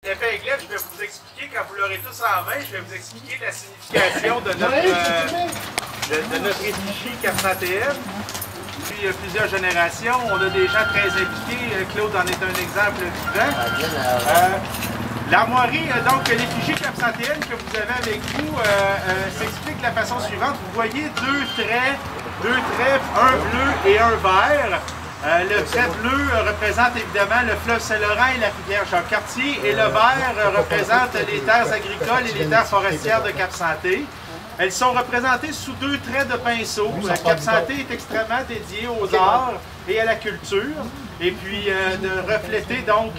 Épinglette, je vais vous expliquer, quand vous l'aurez tous en main, je vais vous expliquer la signification de notre effigie Cap-Santéenne. Depuis plusieurs générations, on a des gens très impliqués. Claude en est un exemple vivant. L'armoirie, donc l'effigie Cap-Santéenne que vous avez avec vous, s'explique de la façon suivante. Vous voyez deux traits, un bleu et un vert. Le trait bleu représente évidemment le fleuve Saint-Laurent et la rivière Jacques-Cartier, et le vert représente les terres agricoles et les terres forestières de Cap-Santé. Elles sont représentées sous deux traits de pinceau. Cap-Santé est extrêmement dédié aux arts et à la culture, et puis de refléter donc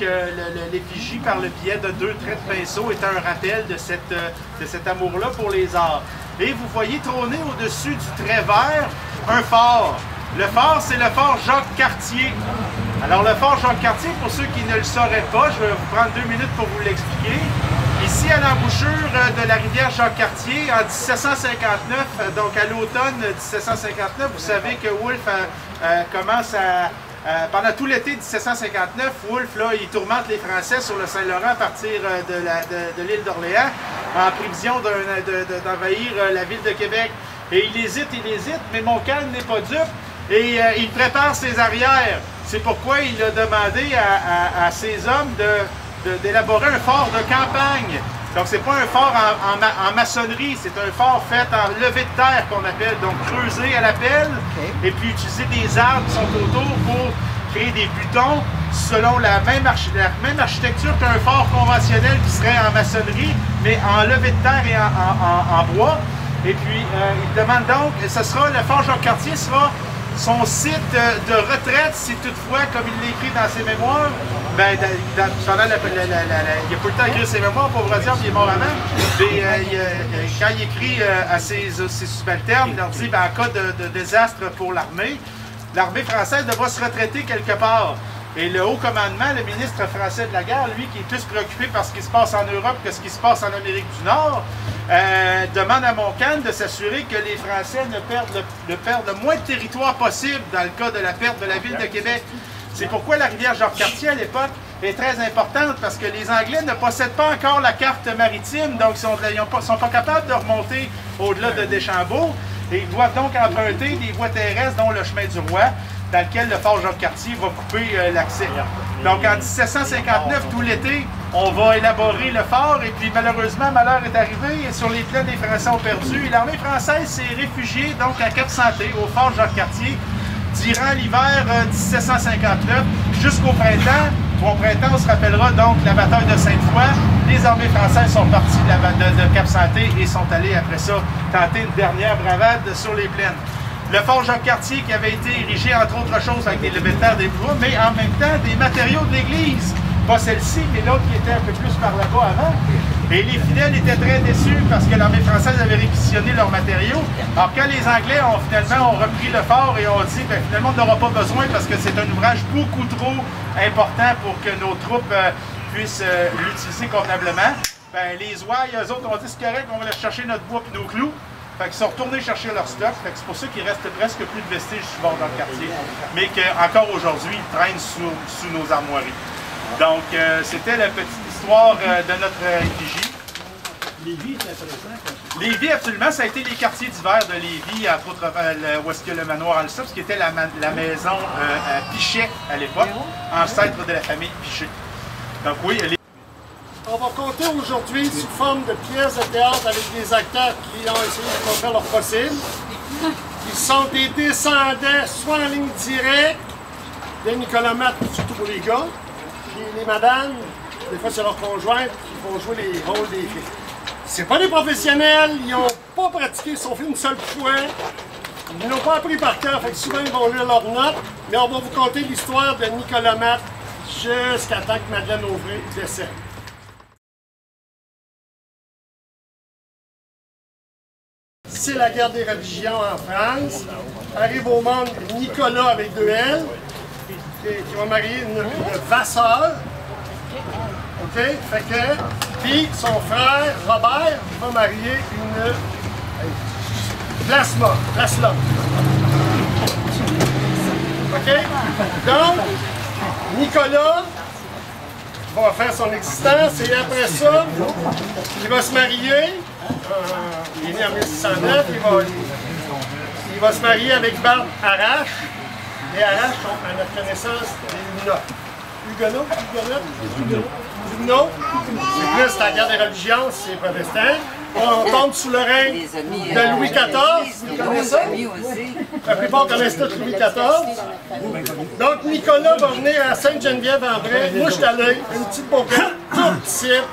l'effigie par le biais de deux traits de pinceau est un rappel de cet amour-là pour les arts. Et vous voyez trôner au-dessus du trait vert un phare. Le phare, c'est le phare Jacques-Cartier. Alors, le phare Jacques-Cartier, pour ceux qui ne le sauraient pas, je vais vous prendre 2 minutes pour vous l'expliquer. Ici, à l'embouchure de la rivière Jacques-Cartier, en 1759, donc à l'automne 1759, vous savez que Wolfe commence à... pendant tout l'été 1759, Wolfe, là, il tourmente les Français sur le Saint-Laurent à partir de l'île d'Orléans, en prévision d'envahir la ville de Québec. Et il hésite, mais Montcalm n'est pas dupe. Et il prépare ses arrières. C'est pourquoi il a demandé à ses hommes d'élaborer un fort de campagne. Donc, c'est pas un fort en maçonnerie, c'est un fort fait en levée de terre qu'on appelle, donc creusé à la pelle, et puis utiliser des arbres qui sont autour pour créer des butons selon la même architecture qu'un fort conventionnel qui serait en maçonnerie, mais en levée de terre et en bois. Et puis, il demande donc, ce sera, le fort Jacques-Cartier sera son site de retraite, si toutefois, comme il l'écrit dans ses mémoires, ben, il n'a pas le temps d'écrire ses mémoires, pauvre Diable, il est mort avant, mais quand il écrit à ses subalternes, il leur dit, ben, en cas de désastre pour l'armée française devra se retraiter quelque part. Et le haut commandement, le ministre français de la guerre, lui, qui est plus préoccupé par ce qui se passe en Europe que ce qui se passe en Amérique du Nord, demande à Montcalm de s'assurer que les Français ne perdent le moins de territoire possible dans le cas de la perte de la ville de Québec. C'est pourquoi la rivière Jacques-Cartier, à l'époque, est très importante, parce que les Anglais ne possèdent pas encore la carte maritime, donc ils ne sont pas capables de remonter au-delà de Deschambault, et ils doivent donc emprunter des voies terrestres, dont le chemin du Roi, dans lequel le fort Jacques-Cartier va couper l'accès. Donc en 1759, tout l'été, on va élaborer le fort, et puis malheureusement, malheur est arrivé, et sur les plaines, les Français ont perdu, et l'armée française s'est réfugiée donc à Cap-Santé, au fort Jacques-Cartier, durant l'hiver 1759 jusqu'au printemps. Au printemps, on se rappellera donc la bataille de Sainte-Foy. Les armées françaises sont parties de Cap-Santé et sont allées après ça tenter une dernière bravade sur les plaines. Le fort Jacques-Cartier qui avait été érigé entre autres choses avec des levées de terre, des bois, mais en même temps des matériaux de l'église. Pas celle-ci, mais l'autre qui était un peu plus par là-bas avant. Et les fidèles étaient très déçus parce que l'armée française avait réquisitionné leurs matériaux. Alors quand les Anglais ont finalement repris le fort et ont dit, ben, finalement on n'aura pas besoin parce que c'est un ouvrage beaucoup trop important pour que nos troupes puissent l'utiliser convenablement, ben, les ouailles, eux autres ont dit c'est correct, on va aller chercher notre bois et nos clous. Fait qu'ils sont retournés chercher leur stock. Fait que c'est pour ça qu'il reste presque plus de vestiges du bord dans le quartier. Mais qu'encore aujourd'hui, ils traînent sous nos armoiries. Donc, c'était la petite histoire de notre effigie. Lévis, c'est intéressant. Lévis, absolument. Ça a été les quartiers d'hiver de Lévis, entre autres, où est-ce qu'il y a le manoir Alsop, qui était la maison Pichet à l'époque, ancêtre de la famille Pichet. Donc oui, on va compter aujourd'hui sous forme de pièces de théâtre avec des acteurs qui ont essayé de faire leur possible. Ils sont des descendants, soit en ligne directe, de Nicolas Matt, surtout pour les gars, puis les madames, des fois c'est leurs conjointes qui vont jouer les rôles des filles. C'est pas des professionnels, ils n'ont pas pratiqué, ils sont fait une seule fois, ils n'ont pas appris par cœur, fait que souvent ils vont lire leurs notes, mais on va vous conter l'histoire de Nicolas Matt jusqu'à temps que Madeleine Auvray décède. C'est la guerre des religions en France. Arrive au monde Nicolas avec 2 L, qui va marier une Vasseur. OK? Fait que, puis son frère Robert va marier une Plasma. OK? Donc, Nicolas va faire son existence et après ça, il va se marier. Il est né en 1609, il va se marier avec Barbe Arrache. Les Arraches sont, à notre connaissance, des Huguenots. Huguenots, c'est plus la guerre des religions, c'est protestant. On tombe sous le règne de Louis XIV. Vous connaissez ça? La plupart connaissent tous Louis XIV. Donc Nicolas va venir à Sainte-Geneviève-en-Bray. Moi, je suis allé, une petite bourgade, toute petite,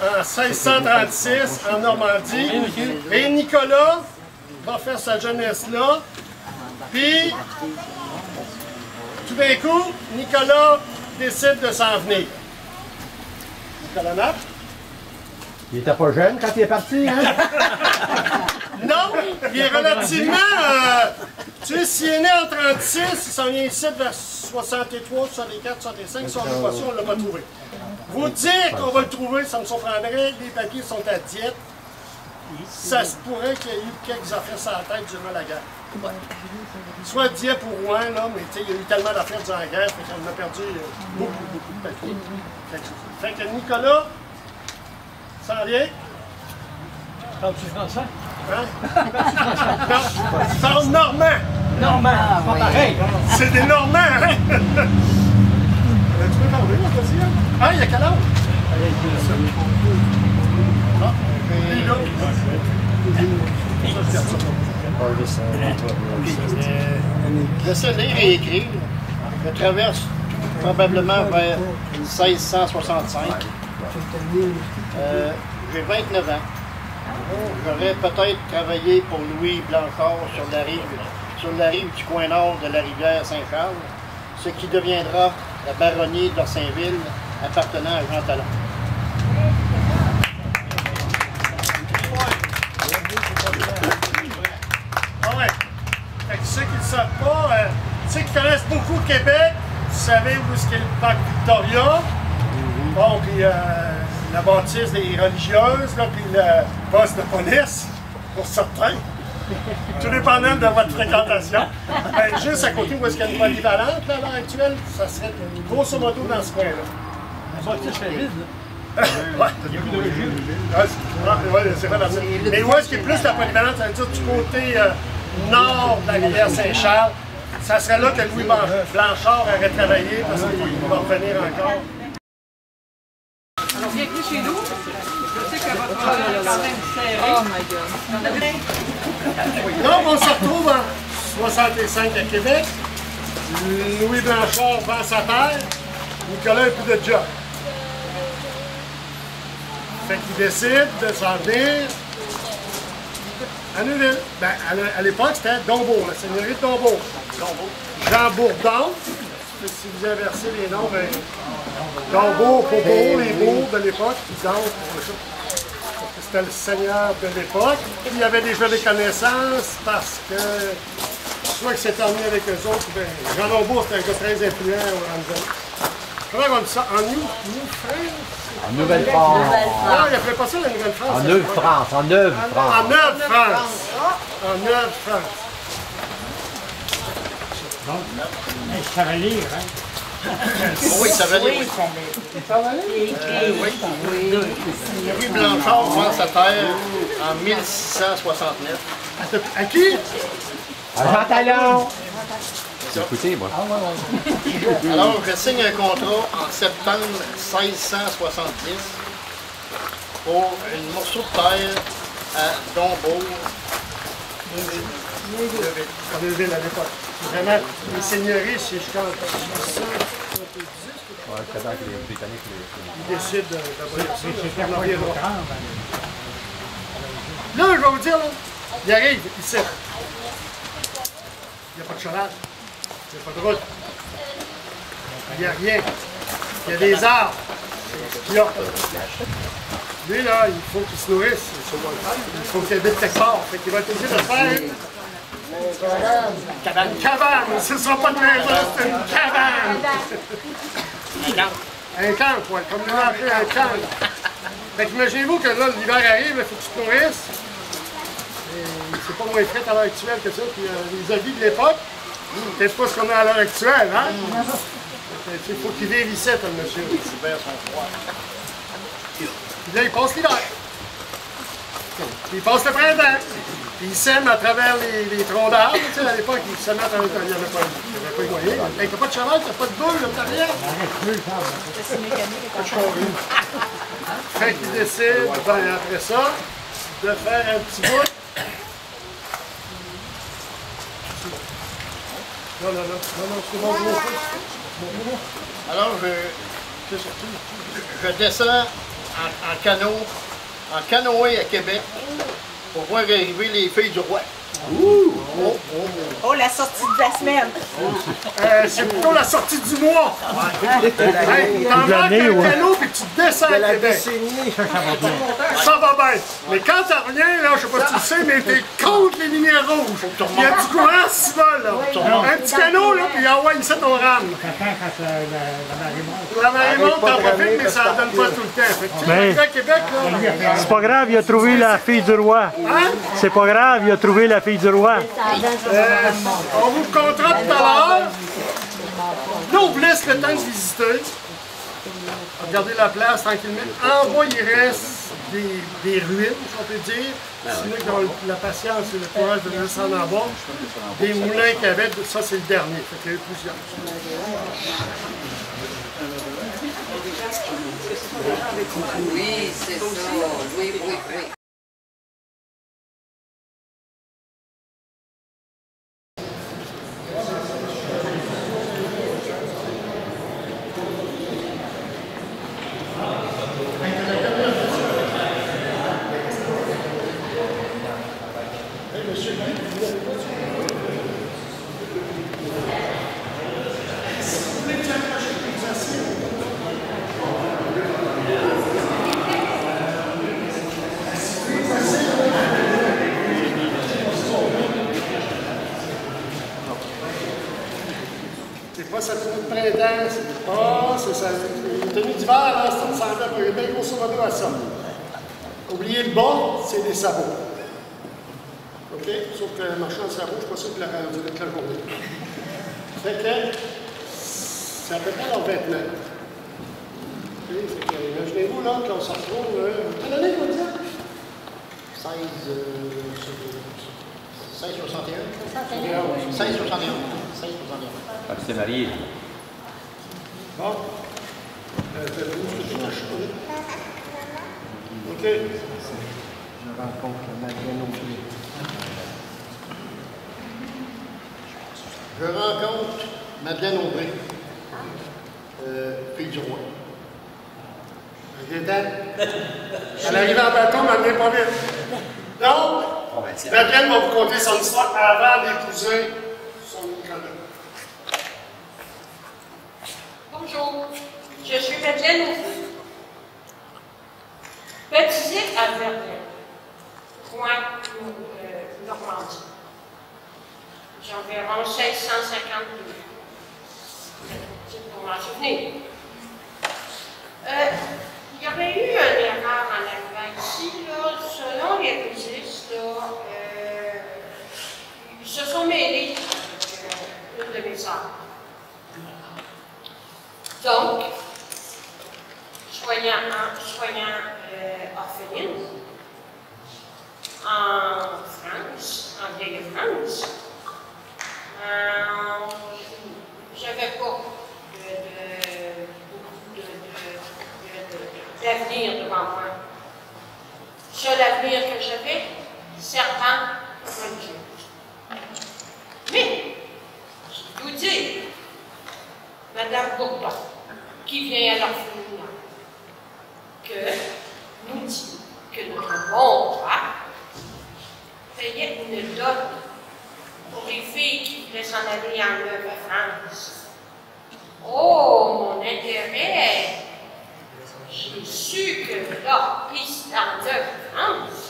en 1636, en Normandie. Et Nicolas va faire sa jeunesse là. Puis, tout d'un coup, Nicolas décide de s'en venir. Nicolas Nappe. Il était pas jeune quand il est parti, hein? Non, il est relativement... tu sais, s'il est né en 36, il s'en vient ici vers 63, 64, 65, si on n'est pas sûr, on ne l'a pas trouvé. Vous dire qu'on va le trouver, ça me surprendrait, les papiers sont à Dieppe. Ça se pourrait qu'il y ait eu quelques affaires sur la tête durant la guerre. Soit Dieppe ou Rouen, là, mais il y a eu tellement d'affaires durant la guerre, fait qu'on a perdu beaucoup de papiers. Fait que Nicolas s'en vient. Parles-tu français? Hein? Non, il parle normand. Normand, c'est pas pareil. C'est des Normands, hein? Tu peux parler, là, vas-y, hein? Ah, il y a quel âge? J'essaie de lire et écrire. Je traverse probablement vers 1665. J'ai 29 ans. J'aurais peut-être travaillé pour Louis Blanchard sur la rive du coin nord de la rivière Saint-Charles, ce qui deviendra la baronnie d'Orsainville appartenant à Jean Talon. Fait que ceux qui ne le savent pas, ceux qui connaissent beaucoup le Québec, vous savez où est-ce qu'est le parc Victoria. Bon, puis la bâtisse des religieuses, là, puis le poste de police, pour certains. Tout dépendant de votre fréquentation. Ben, juste à côté où est-ce qu'il y a une polyvalente, là, à l'heure actuelle, ça serait grosso modo dans ce coin-là. La bâtisse est vide, là. Ouais, c'est vrai. Mais où est-ce qu'il y a plus la polyvalente, ça veut dire du côté nord de la rivière Saint-Charles, ça serait là que Louis Blanchard aurait travaillé parce qu'il va revenir encore. Alors, bienvenue chez nous. Je sais que votre horaire est quand même serré. Oh my God. Donc, on se retrouve en 65 à Québec. Louis Blanchard vend sa terre. Nicolas n'a plus de job. Fait qu'il décide de s'en venir à Neuville. Ben, à l'époque, c'était Dombourg, la seigneurie de Dombourg. Jean Bourdon. Si vous inversez les noms, ben, Dombourg, Beaubourg, les bourgs de l'époque, donc, c'était le seigneur de l'époque. Puis il y avait déjà des connaissances parce que, soit que c'était emmené avec eux autres, ben, Jean Dombourg, c'était un gars très influent au Ramsey. Comment on dit ça? En New-France? En Nouvelle-France. Non, il n'appelait pas ça la Nouvelle-France. En Neuve-France. En Neuve-France. En Neuve-France. En Neuve-France. Ça va lire, hein? Oui, ça va lire. Oui. Louis Blanchard vend sa terre en 1669. À qui? À Jean Talon. C'est écouté, moi. Alors, je signe un contrat en septembre 1670 pour un morceau de terre à Dombourg. À Neuville à l'époque. Vraiment, les seigneuries, c'est jusqu'en 1870. Ouais, c'est que les Britanniques Ils décident d'abolir ça. On en reviendra. Là, je vais vous dire, là, il arrive ici. Il n'y a pas de cheval. Il n'y a pas de route. Il n'y a rien. Il y a des arbres. C'est lui, là, il faut qu'il se nourrisse. Il faut qu'il habite quelque part. Fait qu'il va être obligé de faire une cabane. Ce ne sera pas de maison, c'est une cabane. Un camp, quoi. Comme nous l'avons appelé un camp. Fait qu'imaginez-vous que là, l'hiver arrive, il faut que tu te nourrisses. C'est pas moins frais à l'heure actuelle que ça. Puis les habits de l'époque, c'est pas ce qu'on a à l'heure actuelle, hein? Il faut qu'il vive ici, le monsieur. Les hivers sont froids. Puis là, il passe l'hiver. Puis il passe le printemps. Puis il sème à travers les troncs d'arbres. Tu sais, à l'époque, il semmait à travers il n'y avait pas de moyen. Hey, t'as pas de cheval, t'as pas de boule, là, t'as rien. Fait qu'il décide, ben, après ça, de faire un petit bout. Non, c'est bon. Alors, je descends en canoë à Québec pour voir arriver les filles du roi. Oh, la sortie de la semaine. C'est plutôt la sortie du mois. Hey, t'embarques un canot puis tu descends à Québec. Ça va bien. Mais quand t'en reviens, là, je sais pas si tu le sais, mais t'es contre les lumières rouges. Il y a du courant si vol, là. Un petit canot, là, puis envoie ici ton rame. La marée monte, t'en profites, mais ça ne donne pas tout le temps. Fait que, tu sais, à Québec, là. C'est pas grave, il a trouvé la fille du roi. C'est pas grave, il a trouvé la fille du roi. On vous le comptera tout à l'heure. Là, on vous laisse le temps de visiter. Regardez la place tranquillement. En bas, il reste des ruines, si on peut dire. Sinon, qui ont la patience et le courage de descendre en bas. Des moulins qu'il y avait, ça c'est le dernier. Fait qu'il y a eu plusieurs. Oui, c'est ça. Oui. C'est pas sa tenue de printemps, c'est sa tenue d'hiver, là, ça ressemble bien grosso modo à ça. Oubliez le bas, c'est des sabots. OK? Sauf que marchand de sabots, je suis pas sûr que la durée de la journée. Fait que, c'est à peu près leur vêtement. OK? Fait que, imaginez-vous, là, qu'on se retrouve, quelle année, vous dites? 1661. 1661. Quand tu t'es marié. Bon. OK. Je rencontre Madeleine Aubry. Je rencontre Madeleine Aubry, fille du roi. Elle arrive en bateau, mais elle n'est pas vite. Donc, Madeleine va vous conter son histoire avant d'épouser son Nicolas. Bonjour, je suis Madeleine Aubry, baptisée à Verdun, coin Normandie. J'ai environ 1652. C'est pour m'en souvenir. Il y aurait eu un erreur en arrivant ici, là, selon les registres, là, ils se sont mêlés avec une de mes sœurs. Donc, soignant orpheline, en France, en vieille France, j'avais pas d'avenir devant moi. Seul avenir que j'avais, servant religieuse. Mais, je vous dis, Madame Bourdon, qui vient à l'orphelinat, que nous dit que notre bon roi payait une dot pour les filles qui voulaient s'en aller en Nouvelle-France. Oh, mon intérêt! J'ai su que là, ici en Nouvelle-France,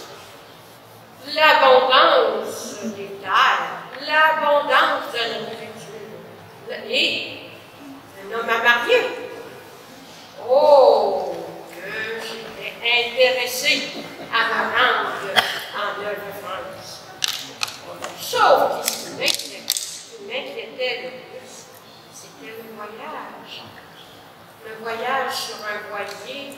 l'abondance des terres, l'abondance de la nourriture et un homme à marier. Oh, que j'étais intéressée à me rendre en Nouvelle-France. Sauf que ce qui m'inquiétait le plus, c'était le voyage. voyage sur un voilier,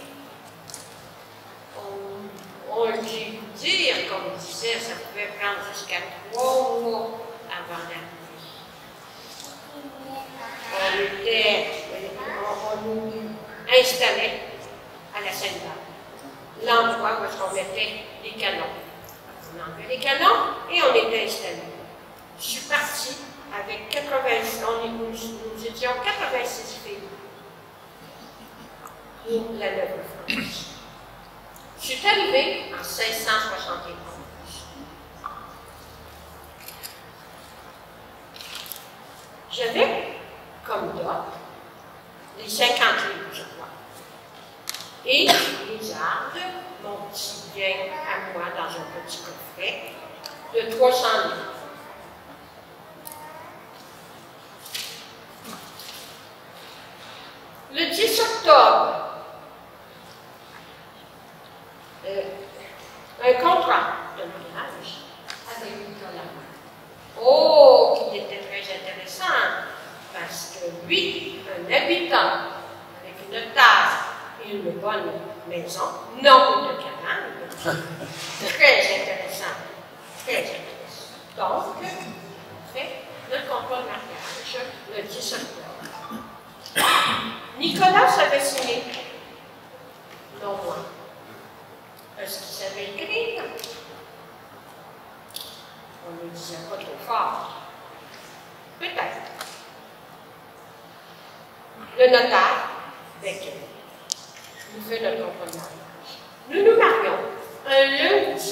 j'ai pu dire, comme on disait, ça pouvait prendre jusqu'à 3 mois avant d'arriver. On nous installait à la Seine-Belle, l'endroit où on mettait les canons. On enlevait les canons et on était installés. Je suis partie avec 86, nous étions 86 filles pour la Nouvelle-France. Je suis arrivée en 1671. J'avais comme dot les 50 livres, je crois. Et les arbres, mon petit bien à moi dans un petit coffret de 300 livres. Le 10 octobre, un contrat de mariage avec Nicolas. Oh, qui était très intéressant, parce que lui, un habitant avec une tasse et une bonne maison, non une cabane, très intéressant, très intéressant. Donc, on fait notre contrat de mariage le 10 octobre. Nicolas savait signer, non moi. Est-ce qu'il savait écrire? On ne le disait pas trop fort. Peut-être. Le notaire, Becquet, nous fait notre contrat de mariage. Nous nous marions un lundi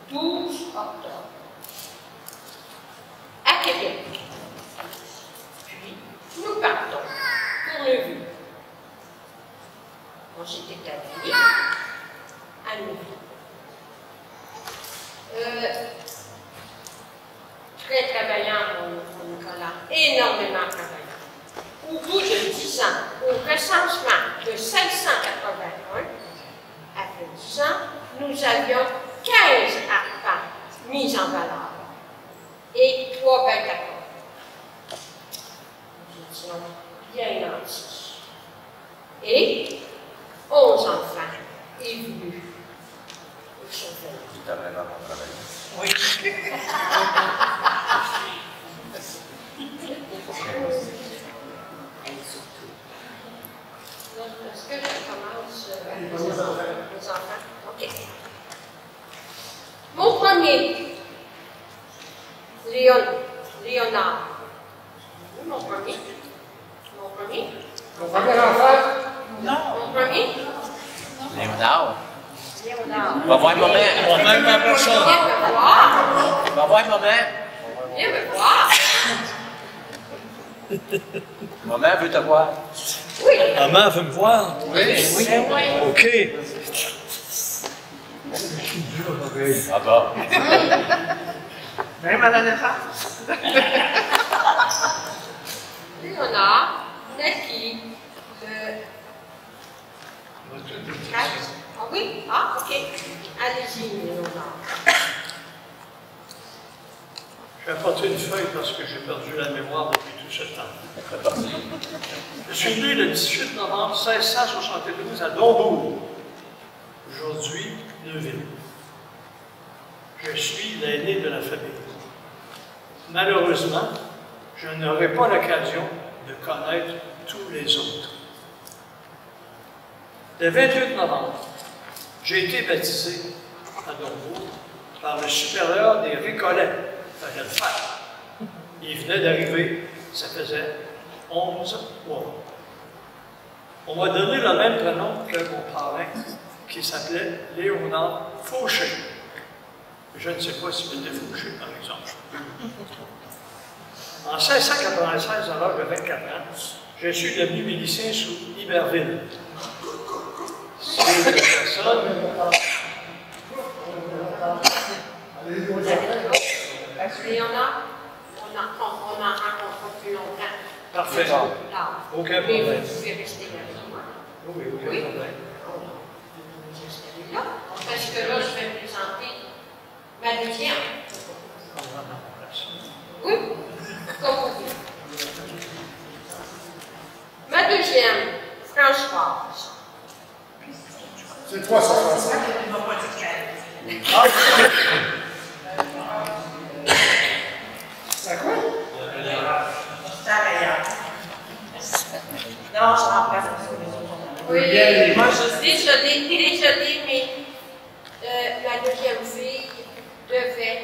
12 octobre à Québec. Puis, nous partons pour Neuville. On s'est établi à Neuville. Très travaillant, mon Nicolas, énormément travaillant. Au bout de 10 ans, au recensement de 1681, après 10 ans, nous avions 15 arpents mis en valeur et 3 bêtes à corps. Nous étions bien nantis. Et 11 enfants évolus au cheval. Tu as vraiment travaillé. Oui. Est-ce que je commence avec les enfants? OK. Mon premier, Léonard. Mon premier? Mon premier? Mon premier enfant? Non. Mon premier? Léonard. Léonard. Va voir maman. Viens me voir. Va voir maman. Viens me voir. Maman veut te voir. Oui. Maman veut me voir? Oui. Oui. OK. Ah bah. Même à la naissance. Léonard naquit Ah oui? Ah, OK. Allez-y, Léonard. Je vais apporter une feuille parce que j'ai perdu la mémoire depuis tout ce temps. Je suis né le 18 novembre 1672 à Dombourg, aujourd'hui Neuville. Je suis l'aîné de la famille. Malheureusement, je n'aurai pas l'occasion de connaître tous les autres. Le 28 novembre, j'ai été baptisé à Dombourg par le supérieur des Récollets. Ça vient de faire. Il venait d'arriver, ça faisait 11 mois. On m'a donné le même prénom que mon parrain, qui s'appelait Léonard Fauché. Je ne sais pas s'il était Fauché, par exemple. En 1696, à l'âge de 24 ans, je suis devenu milicien sous Iberville. C'est une personne. Léonard, on en rencontre plus longtemps. Parfait. Aucun Mais problème. vous pouvez rester avec moi. Oui, aucun Oui. problème. Là, parce que là, je vais présenter ma deuxième. Oui, comme vous voulez. Ma deuxième, Françoise. C'est 365. C'est à quoi? Non, je remplace. Oui, moi je l'ai, mais ma deuxième fille devait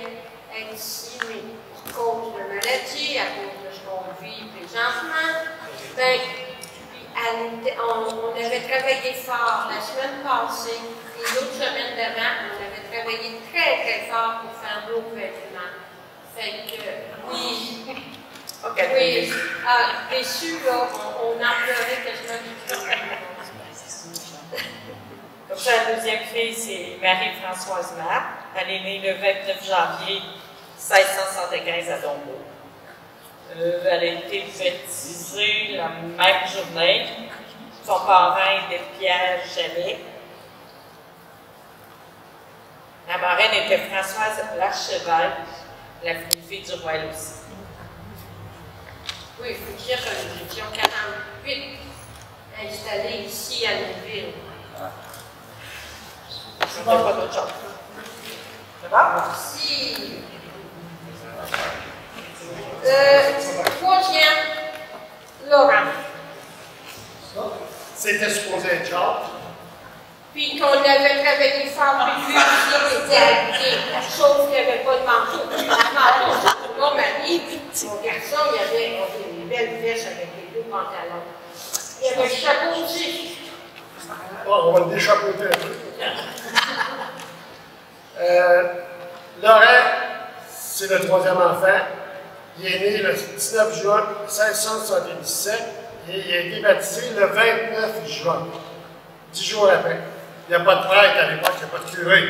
être ici, mais à cause de maladie, à cause de ce qu'on vit présentement, ben, on avait travaillé fort la semaine passée et l'autre semaine d'avant, on avait travaillé très très fort pour faire nos vêtements. Fait que, oui. Okay. Oui, déçu, là, on en pleurait quasiment. Comme ça, la deuxième fille, c'est Marie-Françoise Mapp. Elle est née le 29 janvier 1675 à Dombeau. Elle a été baptisée la même journée. Son parrain était Pierre Jallet. La marraine était Françoise Larcheval, la fille du roi aussi. Oui, il faut dire que nous étions 48 installés ici à Neuville. C'est pas d'autre chose. C'est bon? Si. Troisième, Laurent. C'était supposé être Jacques. Puis qu'on avait travaillé fort, puis lui aussi était habillé, sauf qu'il n'y avait pas de manteau. La manteau, c'est pour mon mari, mon garçon, il avait des belles vestes avec les deux pantalons. Il y avait le chapeau aussi. Oh, on va le déchapeauter un peu. Laurent, c'est le troisième enfant. Il est né le 19 juin 1677 et il a été baptisé le 29 juin, 10 jours après. Il n'y a pas de prêtre à l'époque, il n'y a pas de curé.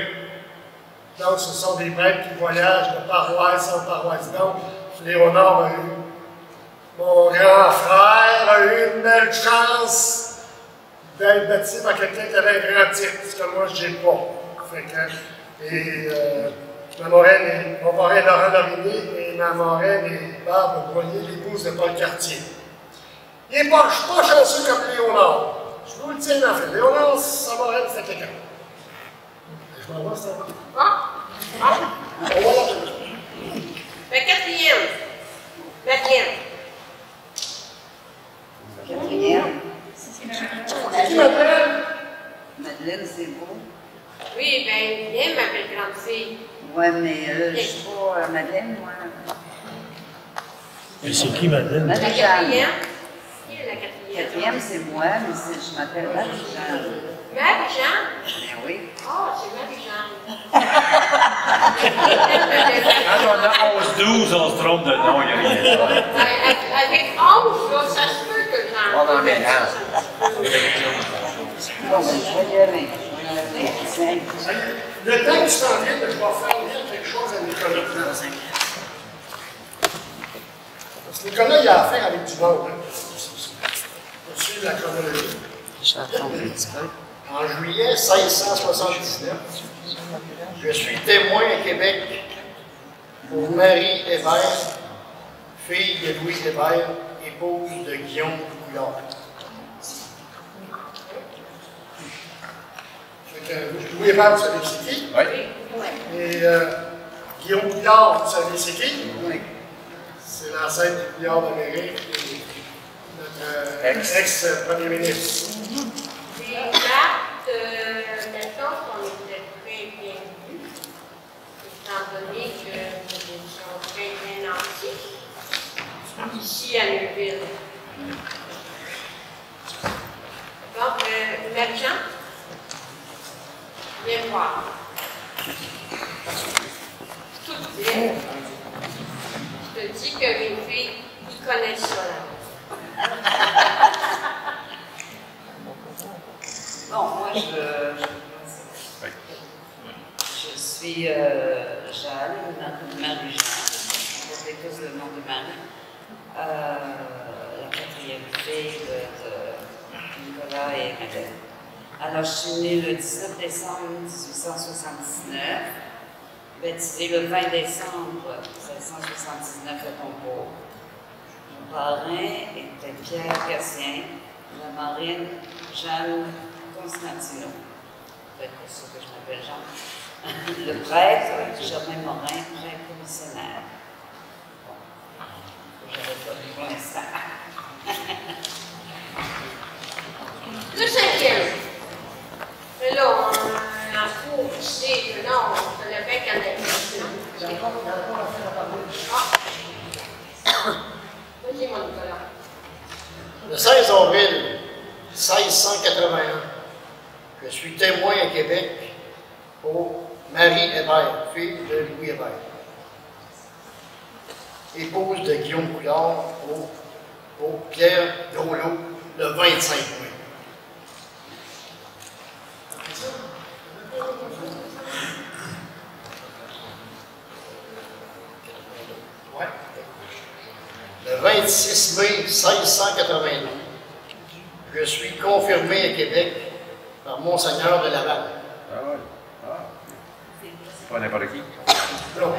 Donc, ce sont des prêtres qui voyagent de paroisse en paroisse. Donc, Léonard a eu, mon grand frère a eu une belle chance d'être baptisé par quelqu'un qui avait un grand titre, ce que moi, je n'ai pas. Fait que, ma marraine mon parrain est Laurent Lorigny et ma marraine est Barbe Broyer, l'épouse de Paul Cartier. Il n'est pas chanceux comme Léonard. Je vous le dis, en fait. Léonard, sa marraine, c'était quelqu'un. Je m'en vais, ça va. On va là. Le quatrième, Madeleine. Quatrième. Qui m'appelle? Madeleine, c'est beau. Oui, bien, bien, ma belle grande fille. Ouais, mais je suis pas Madeleine, moi. Et c'est qui, Madeleine? La Marie-Jeanne. quatrième. Qui est la quatrième? Quatrième, c'est moi, mais je m'appelle Marie-Jeanne. Marie-Jeanne? Ben oui. Ah, c'est Marie-Jeanne. Quand on a 11-12, on se trompe de nom, il n'y a rien. Avec 11, là, ça se peut que j'en On en mélange. Bon, ben, je vais y aller. Le temps qui s'en vient, je vais faire lire quelque chose à Nicolas. Parce que Nicolas, il a affaire avec du monde. Pour suivre la chronologie. En juillet 1679, je suis témoin à Québec pour Marie Hébert, fille de Louis Hébert, épouse de Guillaume Couillard. Louis Hébert, vous savez c'est qui? Oui. Et Guillaume Couillard, vous savez c'est qui? Oui. C'est l'ancêtre du Couillard d'Amérique et notre ex-premier ministre. Les dates de naissance, on était très bien vus, étant donné que nous étions très bien nantis, ici à Neuville. Donc, Merchant, viens voir. Tout bien. Je te dis que mes filles, ils connaissent ça là. Bon, moi, je suis Jeanne, Marie-Jeanne. Je sais tous le nom de Marie. La quatrième fille de Nicolas et Madeleine. Alors, je suis née le 19 décembre 1879, baptisée le 20 décembre 1679 à Tombeau. Mon parrain était Pierre Gatien. la marraine Jeanne Constantino. C'est ça que je m'appelle Jean. Le prêtre Germain Morin, prêtre commissionnaire. Je n'avais pas vu pour l'instant. Le cinquième. Mais là, en cours, tu sais que non, on ne le fait qu'en éducation. Vas-y, mon Nicolas. Le 16 avril 1681, je suis témoin à Québec pour Marie Hébert, fille de Louis Hébert, épouse de Guillaume Couillard pour Pierre Groslo, le 25 mai. Le 26 mai 1682, je suis confirmé à Québec par Monseigneur de Laval. Ah ouais. Ah. Pas n'importe qui. Non.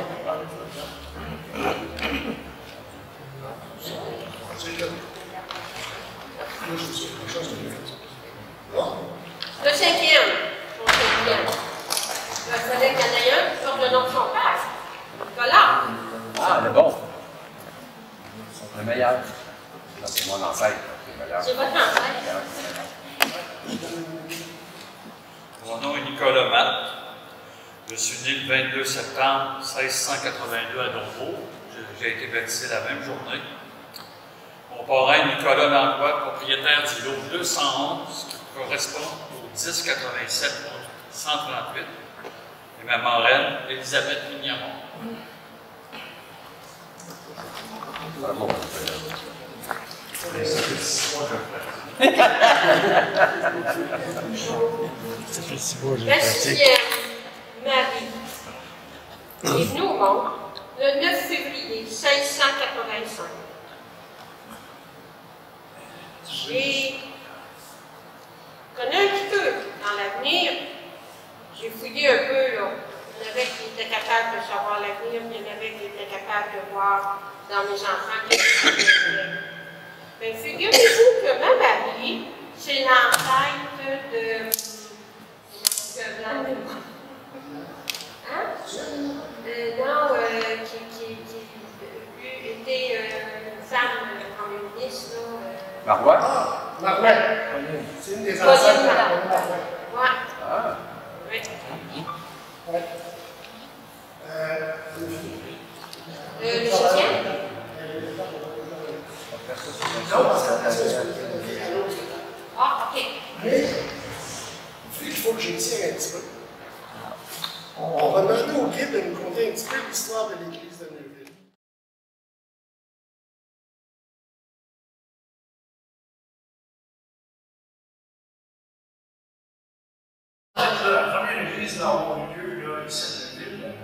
Le cinquième. Il fallait qu'il y en ait un qui porte le nom de son père. Nicolas. Ah, le bon. Le meilleur. Non, c'est mon ancêtre. Le meilleur. C'est votre ancêtre. Mon nom est Nicolas Matt. Je suis né le 22 septembre 1682 à Dorval. J'ai été baptisé la même journée. Mon parrain, Nicolas Langlois, propriétaire du lot 211, qui correspond au 1087 138. Et ma marraine, Elisabeth Mignon. Bravo. La sixième, Marie, est venue au monde le 9 février 1685. J'ai connu un petit peu dans l'avenir. J'ai fouillé un peu, là. Il y en avait qui étaient capables de savoir l'avenir, il y en avait qui étaient capables de voir dans mes enfants qu'est-ce qu'ils faisaient. Mais figurez-vous que ma Marie, c'est l'ancêtre de... Hein? Non, qui était une femme communiste, là. Marois? Marois. C'est une des ancêtres de Marois. Ouais. Ah. Oui. Ouais. Le septième? Non, parce que Ah, ok. mais il faut que j'étire un petit peu. On va demander au guide de nous conter un petit peu l'histoire de l'église de Neuville. La première église dans mon lieu, là, ici à Neuville,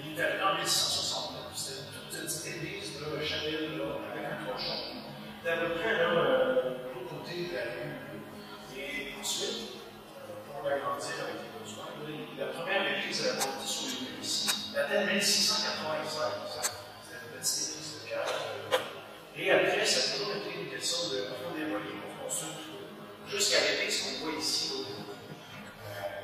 il est arrivé en 1669. C'était une toute petite église, là, chapelle, là, avec un clochon. C'était à peu près là, de l'autre côté de la rue. Et ensuite, pour l'agrandir avec les besoins, la première église a été sur les lieux ici. Elle date de 1685. C'était une petite église de pierre. Et après, ça a toujours été une question de démolir pour construire tout. Jusqu'à l'église qu'on voit ici.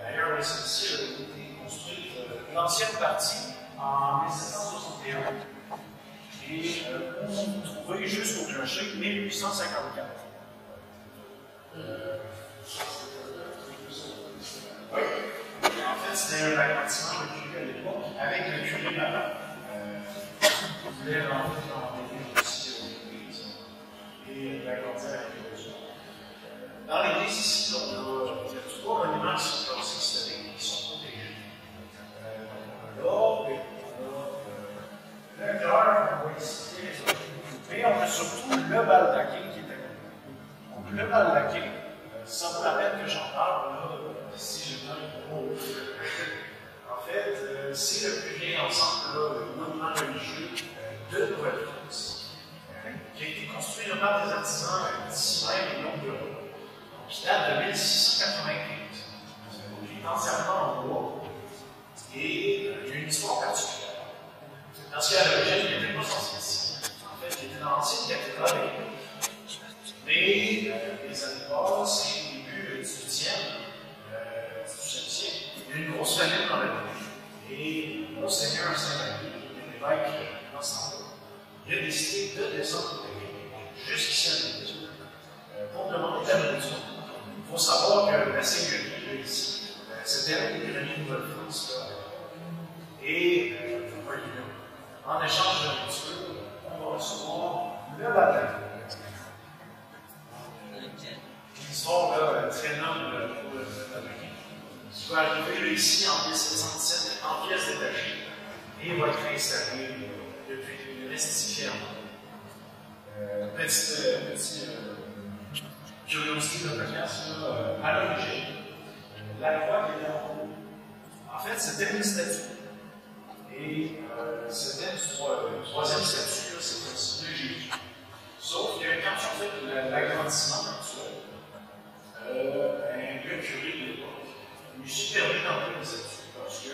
D'ailleurs, celle-ci a été construite, l'ancienne partie, en 1761. Et on s'est trouvé jusqu'au clocher 1854. Oui. En fait, c'était un agrandissement de curé à l'époque, avec le curé là-bas. On voulait rentrer dans l'église aussi au l'église et l'agrandir avec les besoins. Dans l'église ici, il y a trois monuments qui sont classés historiques qui sont protégés. L'orgue, le cœur, on va ici, mais on a surtout le baldaquin qui est à côté. Donc, le baldaquin, ça vaut la peine que j'en parle, là, si j'ai le temps. En fait, c'est le plus vieil ensemble, monument religieux de Nouvelle-France, qui a été construit par des artisans d'ici même et non de l'Europe, qui date de 1695. Il est entièrement en bois. Et il y a une histoire particulière. Parce qu'à l'origine, il n'était pas censé ici. En fait, il était dans l'ancienne cathédrale. Mais les années passent et au début du 18e, du siècle, il y a une grosse famine dans la ville. Et Monseigneur Saint-Marie, l'évêque dans ce temps-là, il a décidé de descendre jusqu'ici à la maison pour demander la nourriture. Il faut savoir que la Seigneurie, ici, c'était une grenier Nouvelle-France. Et, en échange de nourriture, on va recevoir le baptême. Une histoire très noble pour le baptême, qui va arriver ici en 1717 en pièces détachées et va être installé depuis restifié. Petite curiosité de podcast, à l'origine, la croix qui est en haut, en fait, c'était une statue. Et c'était le troisième statue, c'était de Jésus. Sauf que quand on fait l'agrandissement actuel, un vieux curé de l'époque lui supervise un peu les statues, parce que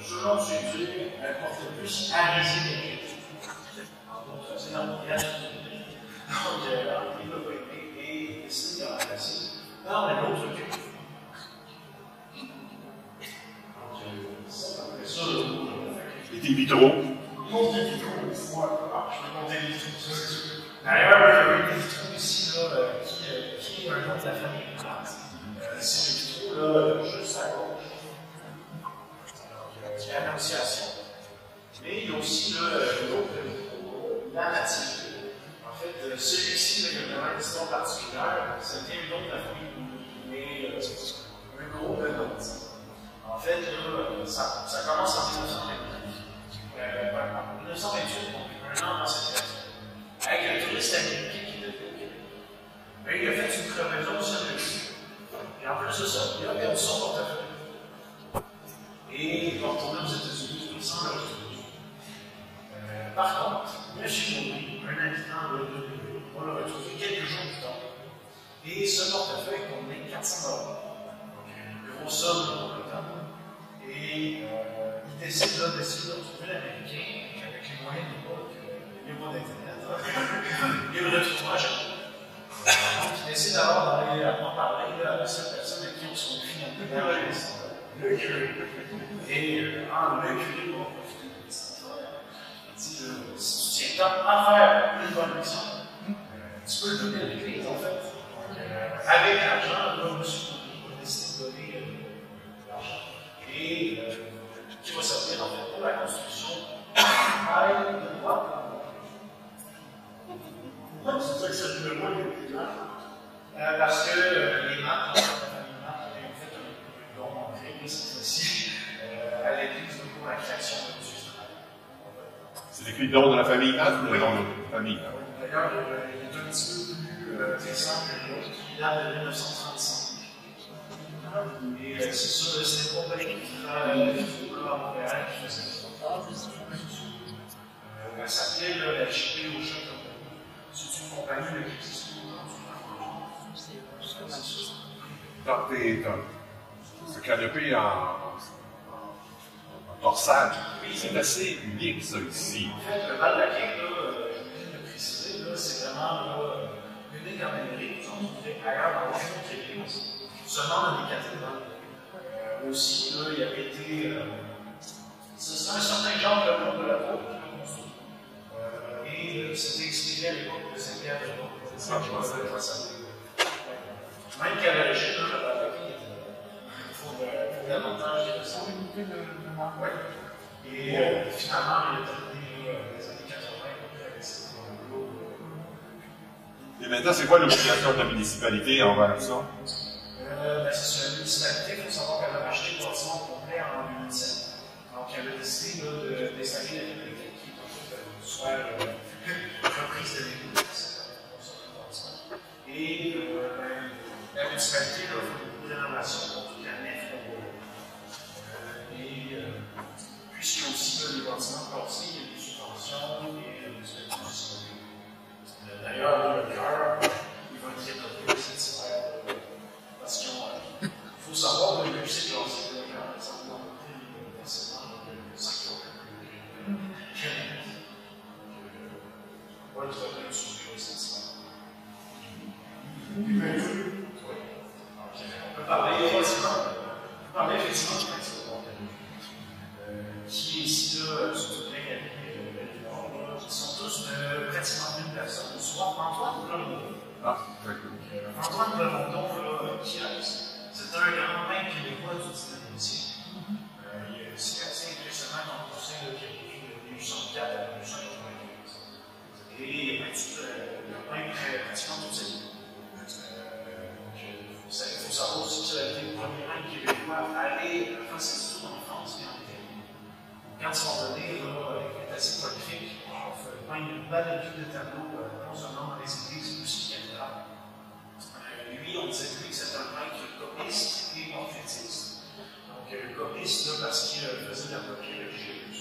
selon Jésus, elle portait plus arisée. C'est dans le village. Donc, il n'a pas été et décidé de remplacer par un autre curé. Et tes vitraux? Monte des vitraux, moi, je vais monter les vitraux, ça c'est sûr. D'ailleurs, il y a des vitraux ici, qui est un nom de la famille Plate. C'est les vitraux, là, juste à gauche. Alors, il y a l'Annonciation. Mais il y a aussi l'autre vitraux, la native. En fait, celui-ci, il y a vraiment une histoire particulière. Ça vient du nom de la famille, mais un gros nom. En fait, là, ça commence en 1928, donc un an dans cette création, avec un touriste américain qui était au Québec. Il a fait une crevaison sur le cul. Et en plus de ça, il a perdu son portefeuille. Et il va retourner aux États-Unis sans le retrouver. Par contre, M. Gaudry, un habitant de l'île, va le retrouver quelques jours plus tard. Et ce portefeuille contenait 400 $. Donc, une grosse somme pour le temps. Et il décide d'essayer de retrouver l'Américain avec les moyens de l'époque, les moyens d'Internet, et le retrouvage. Donc, il décide d'abord d'aller en parler à la seule personne à qui on se confie dans le curé. Et le curé va profiter de cette affaire. Il dit si tu tiens tant à faire une bonne action, tu peux le donner à l'Église, en fait. Avec l'argent, là, M. Gaudry va décider de donner l'argent. Et qui va servir en fait pour la construction de droite. Pourquoi tu dis que c'est le mot le plus clair? Parce que les maths, la famille maths, avaient fait un don en créé cette fois-ci à l'église pour la création de Jésus. C'est écrit don de la famille maths ou le don de la famille? D'ailleurs, il est un petit peu plus récent que l'autre, qui date de 1935. Et c'est ça, c'est une compagnie qui travaille à Montréal qui faisait ça. Elle s'appelait la JP au Chat Compagnie. C'est une compagnie qui existe Dans ce canopé en torsade, c'est assez unique ça ici. En fait, le baldaquin, je viens de préciser, c'est vraiment unique en Amérique. On trouve ailleurs dans autre église. Seulement dans les cathédrales. Aussi, là, il y avait été. C'est un certain genre de monde de la peau qui l'a construit. Et c'était expiré à l'époque de Saint-Pierre de l'Eau. C'est ça que je pensais pas ça. Même qu'à l'origine, le baldaquin était là. Il faut davantage de ça. Oui. Et finalement, il a terminé les années 80 avec cette l'eau. Et maintenant, c'est quoi l'obligation de la municipalité envers ça? C'est sur la municipalité, il faut savoir qu'elle a racheté le bâtiment complet en 2007. Donc, elle a décidé d'installer la bibliothèque qui soit reprise de l'église. Et la municipalité a fait beaucoup de rénovations pour toute la nef. Et puisqu'il y a aussi des bâtiments bâtis, il y a des subventions et des subventions. D'ailleurs, le cœur, il va être développé cette sphère. Parce qu'il faut savoir que le musée classique de l'Écran, ça va monter facilement de 5 km. On va être revenu sur le cette sphère. On peut parler effectivement de qui est ici, là, surtout les amis qui sont tous pratiquement 1000 personnes. Soit Antoine Blamondon, qui c'est un grand peintre québécois du 19e siècle. C'est assez impressionnant dans le conseil de Québec de 1804 à 1895. Et il a peint pratiquement toute sa vie. Il faut savoir aussi qu'il a été le premier peintre québécois à aller faire ses études en France et en Italie. Quand ils sont donnés, il est assez prolifique. Il peint une balade de tableaux, non seulement dans les églises, mais aussi cathédrales. Lui, on disait que c'est un peintre copiste et portraitiste. Donc, copiste, là, parce qu'il faisait de la portrait religieuse,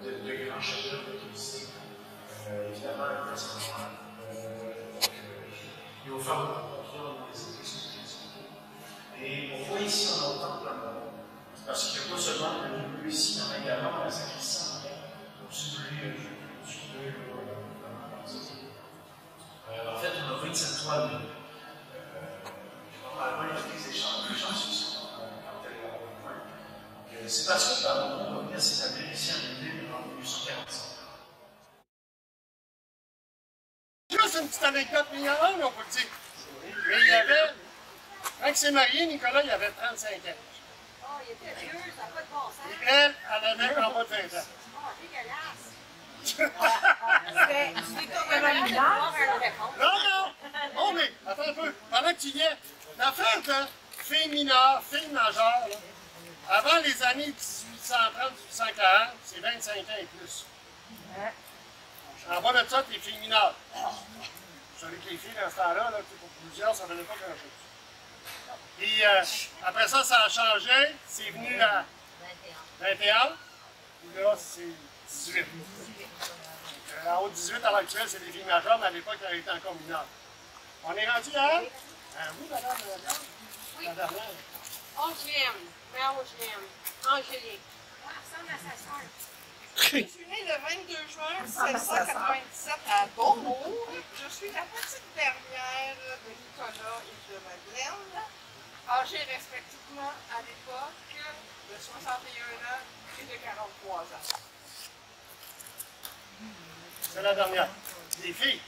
de grands chefs-d'œuvre qu'il visitait. Évidemment, un président. Il va faire beaucoup de portraits dans les églises chrétiennes. Et on voit ici, on a autant de plans. Parce qu'il n'y a pas seulement le bleu ici, mais également la sacristie en arrière. Donc, ce bleu, en fait, on a 27 toiles. Normalement, il y a des échanges antérieurement. C'est parce que Blamondon va venir s'établir ici en Italie en 1845. Juste une petite anecdote mignonne, on peut le dire. Mais il y avait, quand il s'est marié, Nicolas, il avait 35 ans. Oh, il était vieux, ça n'a pas de bon sens. Et elle avait en bas de 20 ans. Oh, dégueulasse. Non! Oh, mais attends un peu. Pendant que tu y es, l'affaire de fille mineure, fille majeure, là, avant les années 1830-1840, c'est 25 ans et plus. En bas de ça, t'es filles mineures. Vous savez que les filles, dans ce temps-là, pour plusieurs, ça ne valait pas grand-chose. Puis après ça, ça a changé. C'est venu à 21. Puis là, c'est 18. En haut de 18, à l'heure actuelle, c'est des filles majeures, mais à l'époque, elles étaient encore mineures. On est rendu à... oui, madame, oui. La dernière. Angélique. Mère Angélique. Angélique. Elle ressemble à sa soeur. Je suis née le 22 juin 1797 à Beaumont. Je suis la petite dernière de Nicolas et de Madeleine, âgés respectivement à l'époque de 61 ans et de 43 ans. C'est la dernière. Les filles.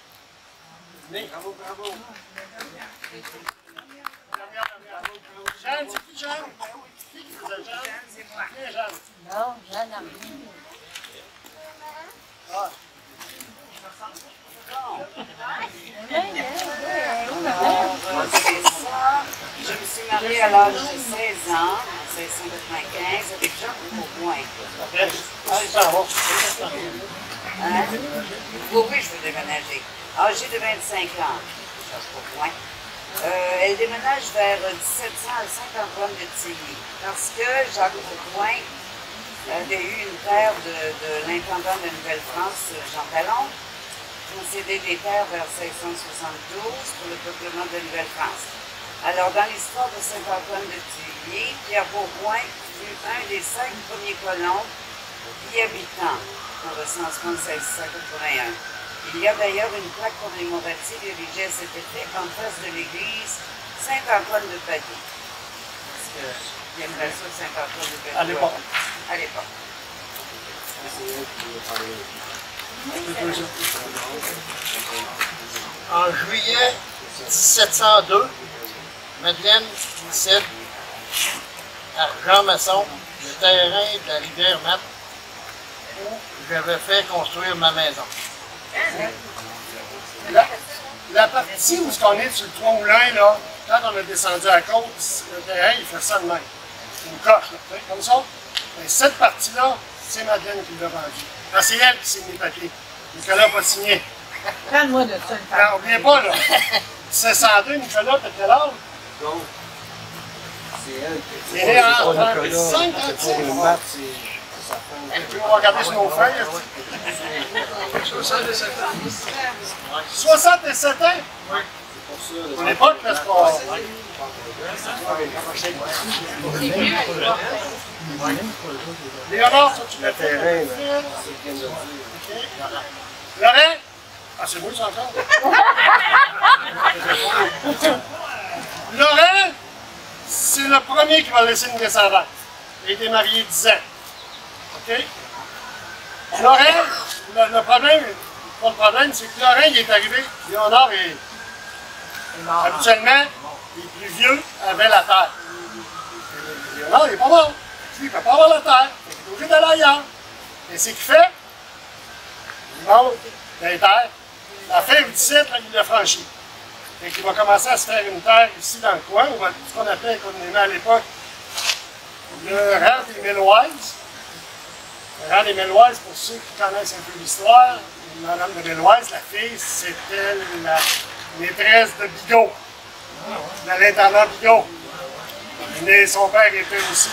Venez. Bravo. Jeanne, c'est qui Jeanne? Qui faisait Jeanne? C'est moi. Viens, Jeanne. Non, Jeanne a Ah. Je me suis mariée à l'âge de 16 ans, en 1695, avec Jean Beaupoint. Hein? Oui, je veux déménager. Âgée de 25 ans, Jean Beaupoint. Elle déménage vers 1700 à Saint-Antoine de Tilly, parce que Jacques Beaupoint avait eu une terre de l'intendant de Nouvelle-France, Jean Talon, concédé des terres vers 1672 pour le peuplement de Nouvelle-France. Alors, dans l'histoire de Saint-Antoine de Tilly, Pierre Beaupoint fut un des 5 premiers colons y habitant au recensement de 1681. Il y a d'ailleurs une plaque commémorative érigée à cet effet en face de l'église Saint-Antoine de Paris. Parce qu'il y a une version de Saint-Antoine de Paris. À l'époque. À l'époque. En juillet 1702, Madeleine décide à Jean Masson, le terrain de la rivière Mat, où j'avais fait construire ma maison. La partie où on est sur le Trois Moulins, là, quand on a descendu à la côte, le terrain, il fait ça de même. Une coche, là, comme ça. Et cette partie-là, c'est Madeleine qui l'a vendue. Ah, c'est elle qui signe les papiers. Nicolas n'a pas signé. Prends-moi de ça, une part. N'oubliez pas, là. 1602, Nicolas, t'as quel âge? Non. C'est elle qui est née en 35 ans. On va regarder sur nos feuilles. 67 ans. 67 ans? Oui. À l'époque, c'est pas... Léonard, toi, tu l'as fait. Lorrain? Ah, c'est moi, ça encore? Laurent, c'est le premier qui va laisser une descendance. Il a été marié 10 ans. OK? Laurent, le problème, pas le problème, c'est que Laurent, il est arrivé, Léonard est habituellement, les plus vieux avaient la terre. Léonard, il n'est pas mort. Lui, il ne peut pas avoir la terre. Il est obligé d'aller ailleurs. Et c'est qu'il fait? Il monte dans les terres. La fin du site, il l'a franchi. Et qu'il va commencer à se faire une terre ici dans le coin, ce qu'on appelait, comme on aimait à l'époque, le rang des Méloises. Le rang des Méloises, pour ceux qui connaissent un peu l'histoire, Madame de Méloise, la fille, c'était la maîtresse de Bigot, de l'intendant Bigot. Mais son père était aussi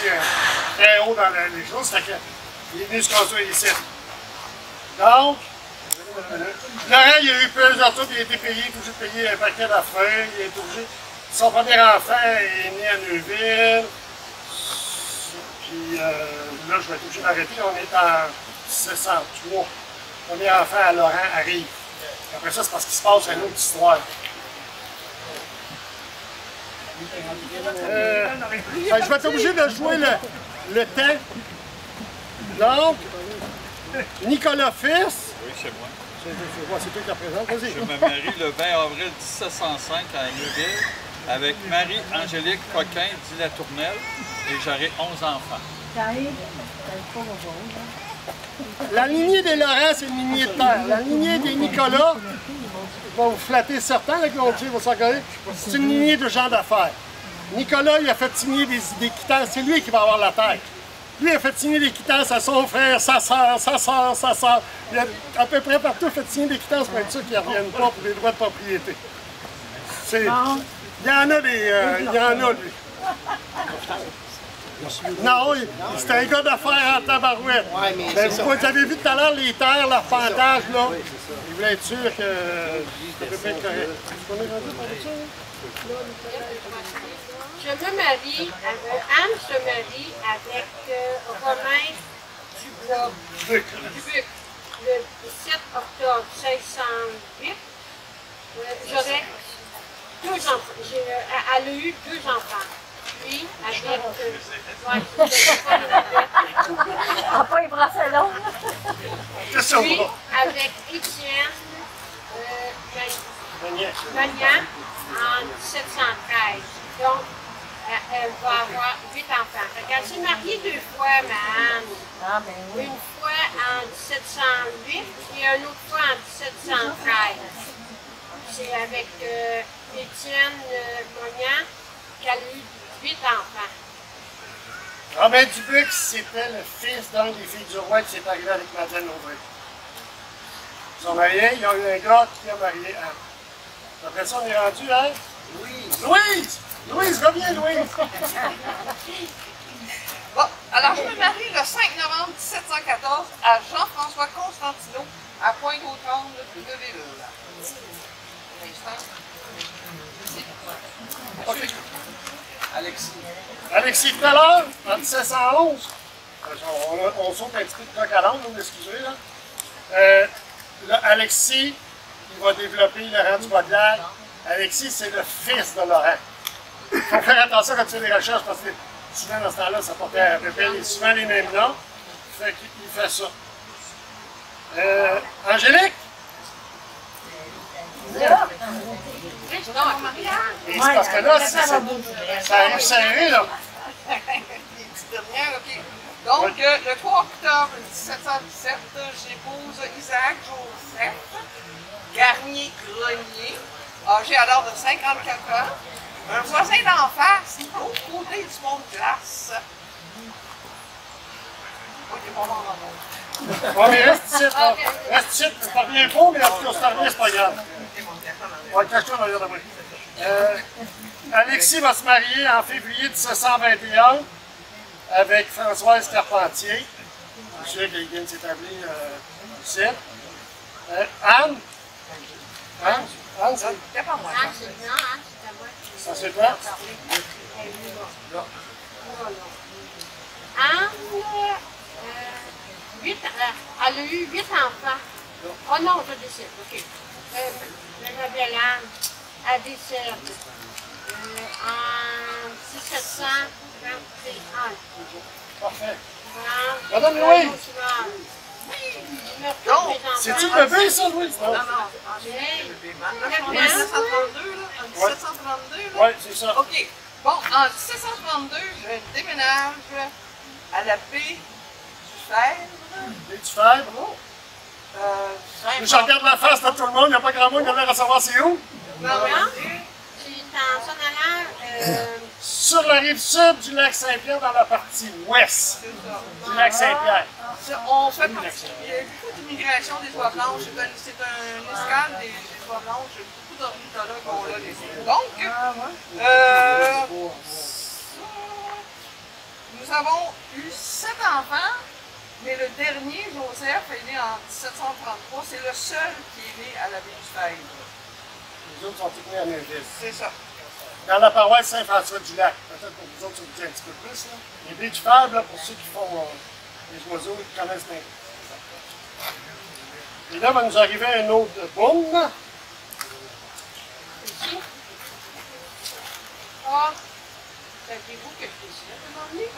très haut dans les choses, fait qu'il est venu se construire ici. Donc, Laurent, il a eu plusieurs trucs, il a été payé, obligé de payer un paquet d'affaires, il est obligé. Son premier enfant est né à Neuville. Puis là, je vais être obligé d'arrêter, on est en 603. Le premier enfant à Laurent arrive. Après ça, c'est parce qu'il se passe une autre histoire. Je vais être obligé de jouer le temps. Donc, Nicolas Fils. Oui, c'est moi. C'est toi qui la présente, vas-y. Je me marie le 20 avril 1705 à Neuville avec Marie-Angélique Coquin, dit La Tournelle, et j'aurai 11 enfants. La lignée des Laurent, c'est une lignée de terre. La lignée des Nicolas, va vous flatter certains, là, qui vont dire, c'est une lignée de gens d'affaires. Nicolas, il a fait signer des quittances, c'est lui qui va avoir la terre. Lui, il a fait signer des quittances à son frère, sa soeur, sa soeur, sa soeur. Il a à peu près partout fait signer des quittances pour être sûr qu'ils ne reviennent pas pour les droits de propriété. Il y en a des... il y en a, lui. Non, c'était un gars d'affaires en tabarouette. Ouais, mais vous avez vu tout à l'heure les terres, l'arpentage, là. Il voulait être sûr que ça peut pas être correct. Je me marie, Anne se marie avec Romain Dubois, Dubuc, le 7 octobre 1608. J'aurais 2 enfants. Elle a eu 2 enfants. Puis, avec... pas les bracelets longs. Puis, avec Étienne Magnan en 1713. Donc, elle va avoir 8 enfants. Elle s'est mariée 2 fois, ma Anne. Une fois en 1708 et une autre fois en 1713. C'est avec Étienne Magnan qu'elle a eu 8 enfants. Robin Dubuc, c'était le fils d'un des filles du roi qui s'est arrivé avec Madeleine Aubry. Ils sont mariés, ils ont eu un gars qui a marié Anne. Après ça, on est rendu à Louise. Louise! Louise, reviens, Louise! Bon, alors je me marie le 5 novembre 1714 à Jean-François Constantino à Pointe-aux-Trembles de Villeville. Okay. Alexis, tout à l'heure, en 1711, on saute un petit peu de coq à l'âne, vous m'excusez, là. Là, Alexis, il va développer Laurent du Baudelaire. Alexis, c'est le fils de Laurent. Il faut faire attention quand tu fais des recherches parce que souvent dans ce temps-là, ça portait à peu près souvent les mêmes noms. Fait qu'il fait ça. Angélique? Et c'est parce que là, ça arrive serré, là. Donc, le 3 octobre 1717, j'épouse Isaac Joseph Garnier-Grenier, âgé alors de 54 ans, un voisin d'en face, de l'autre côté du mont de glace. Oui, il est pas mort en nom. Ouais, mais reste ici, reste ici, c'est pas bien faux, mais en tout cas, c'est pas bien, c'est pas grave. Ouais, cache-toi derrière de moi. Alexis va se marier en février 1721 avec Françoise Carpentier. Je sais qu'il vient de s'établir ici. Anne? Anne, c'est... c'est pas moi. Anne, c'est moi. Ça, c'est toi? Non. Anne, elle a eu 8 enfants. Oh non, je décide, ok. le Nobel à Dessertes en 1721. Parfait. Voilà. Madame Louise! Non, c'est-tu le bébé, ça, Louise? Non, non. En 1732, là. En 1732, là. Oui, c'est ça. OK. Bon, en 1732, je déménage à la baie du Fèvre. Baie du Fèvre? Je regarde la face de tout le monde, il n'y a pas grand monde qui a l'air à savoir c'est où. Non, c'est en s'en allant... Sur la rive sud du lac Saint-Pierre, dans la partie ouest du lac Saint-Pierre. On fait partie, il y a beaucoup d'immigration des oies blanches, c'est un escale des oies blanches, beaucoup d'ornithologues ont là laissé. Donc, nous avons eu 7 enfants, mais le dernier, Joseph, est né en 1733, c'est le seul qui est né à la baie du Fèvre. Les autres sont tous nés à Neuville. C'est ça. Dans la paroisse Saint-François-du-Lac. Peut-être pour vous autres, ça vous dit un petit peu plus. Là. Les baies du Fèvre, là, pour ceux qui font les oiseaux, ils connaissent bien. Et là, va nous arriver un autre boom. Ici. Ah, saviez-vous que je décide à un moment donné?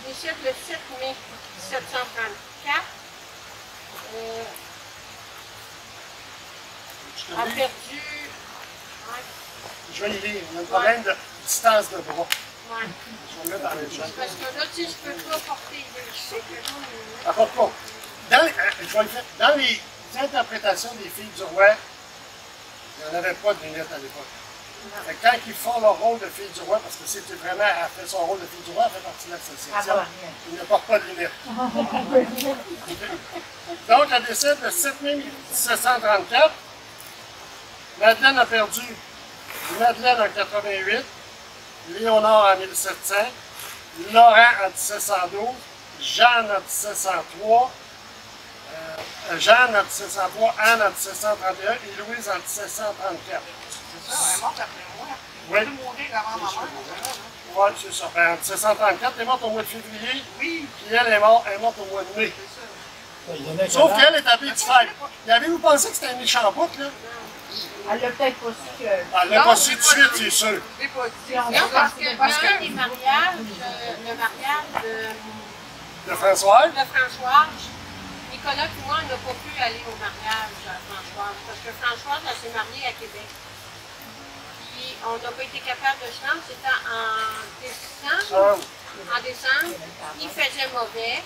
Je décide le 7 mai 1734. A perdu... Je vais y lire. On a un problème de distance de bras. Ouais. Je vais le mettre dans les gens. Parce que là, tu sais, je ne peux pas porter. Je sais que là... Apporte pas. Dans les interprétations des filles du roi, il n'y en avait pas de lunettes à l'époque. Fait que quand ils font leur rôle de fille du roi, parce que c'était vraiment, elle fait son rôle de fille du roi, elle fait partie de l'association, ils ne portent pas de lunettes. Donc, elle décède le 7 mai 1734. Madeleine a perdu Madeleine en 88, Léonard en 1700, Laurent en 1712, Jeanne en 1703, Jeanne en 1703, Anne en 1731 et Louise en 1734. C'est ça, elle est morte après moi. Oui. Elle est mourir avant ma mère. Oui, c'est ça. En 1734, elle est morte au mois de février. Oui. Puis elle est morte au mois de mai. Sauf qu'elle est à Baie du Fèvre. Avez-vous pensé que c'était un méchant bout, là? Elle l'a peut-être pas su que... Elle l'a pas su tout de suite, c'est sûr. Non, parce que dans les mariages, le mariage de Françoise, Nicolas et moi, on n'a pas pu aller au mariage à Françoise, parce que Françoise, elle s'est mariée à Québec. Puis on n'a pas été capable de se rendre, c'était en décembre. En décembre, il faisait mauvais.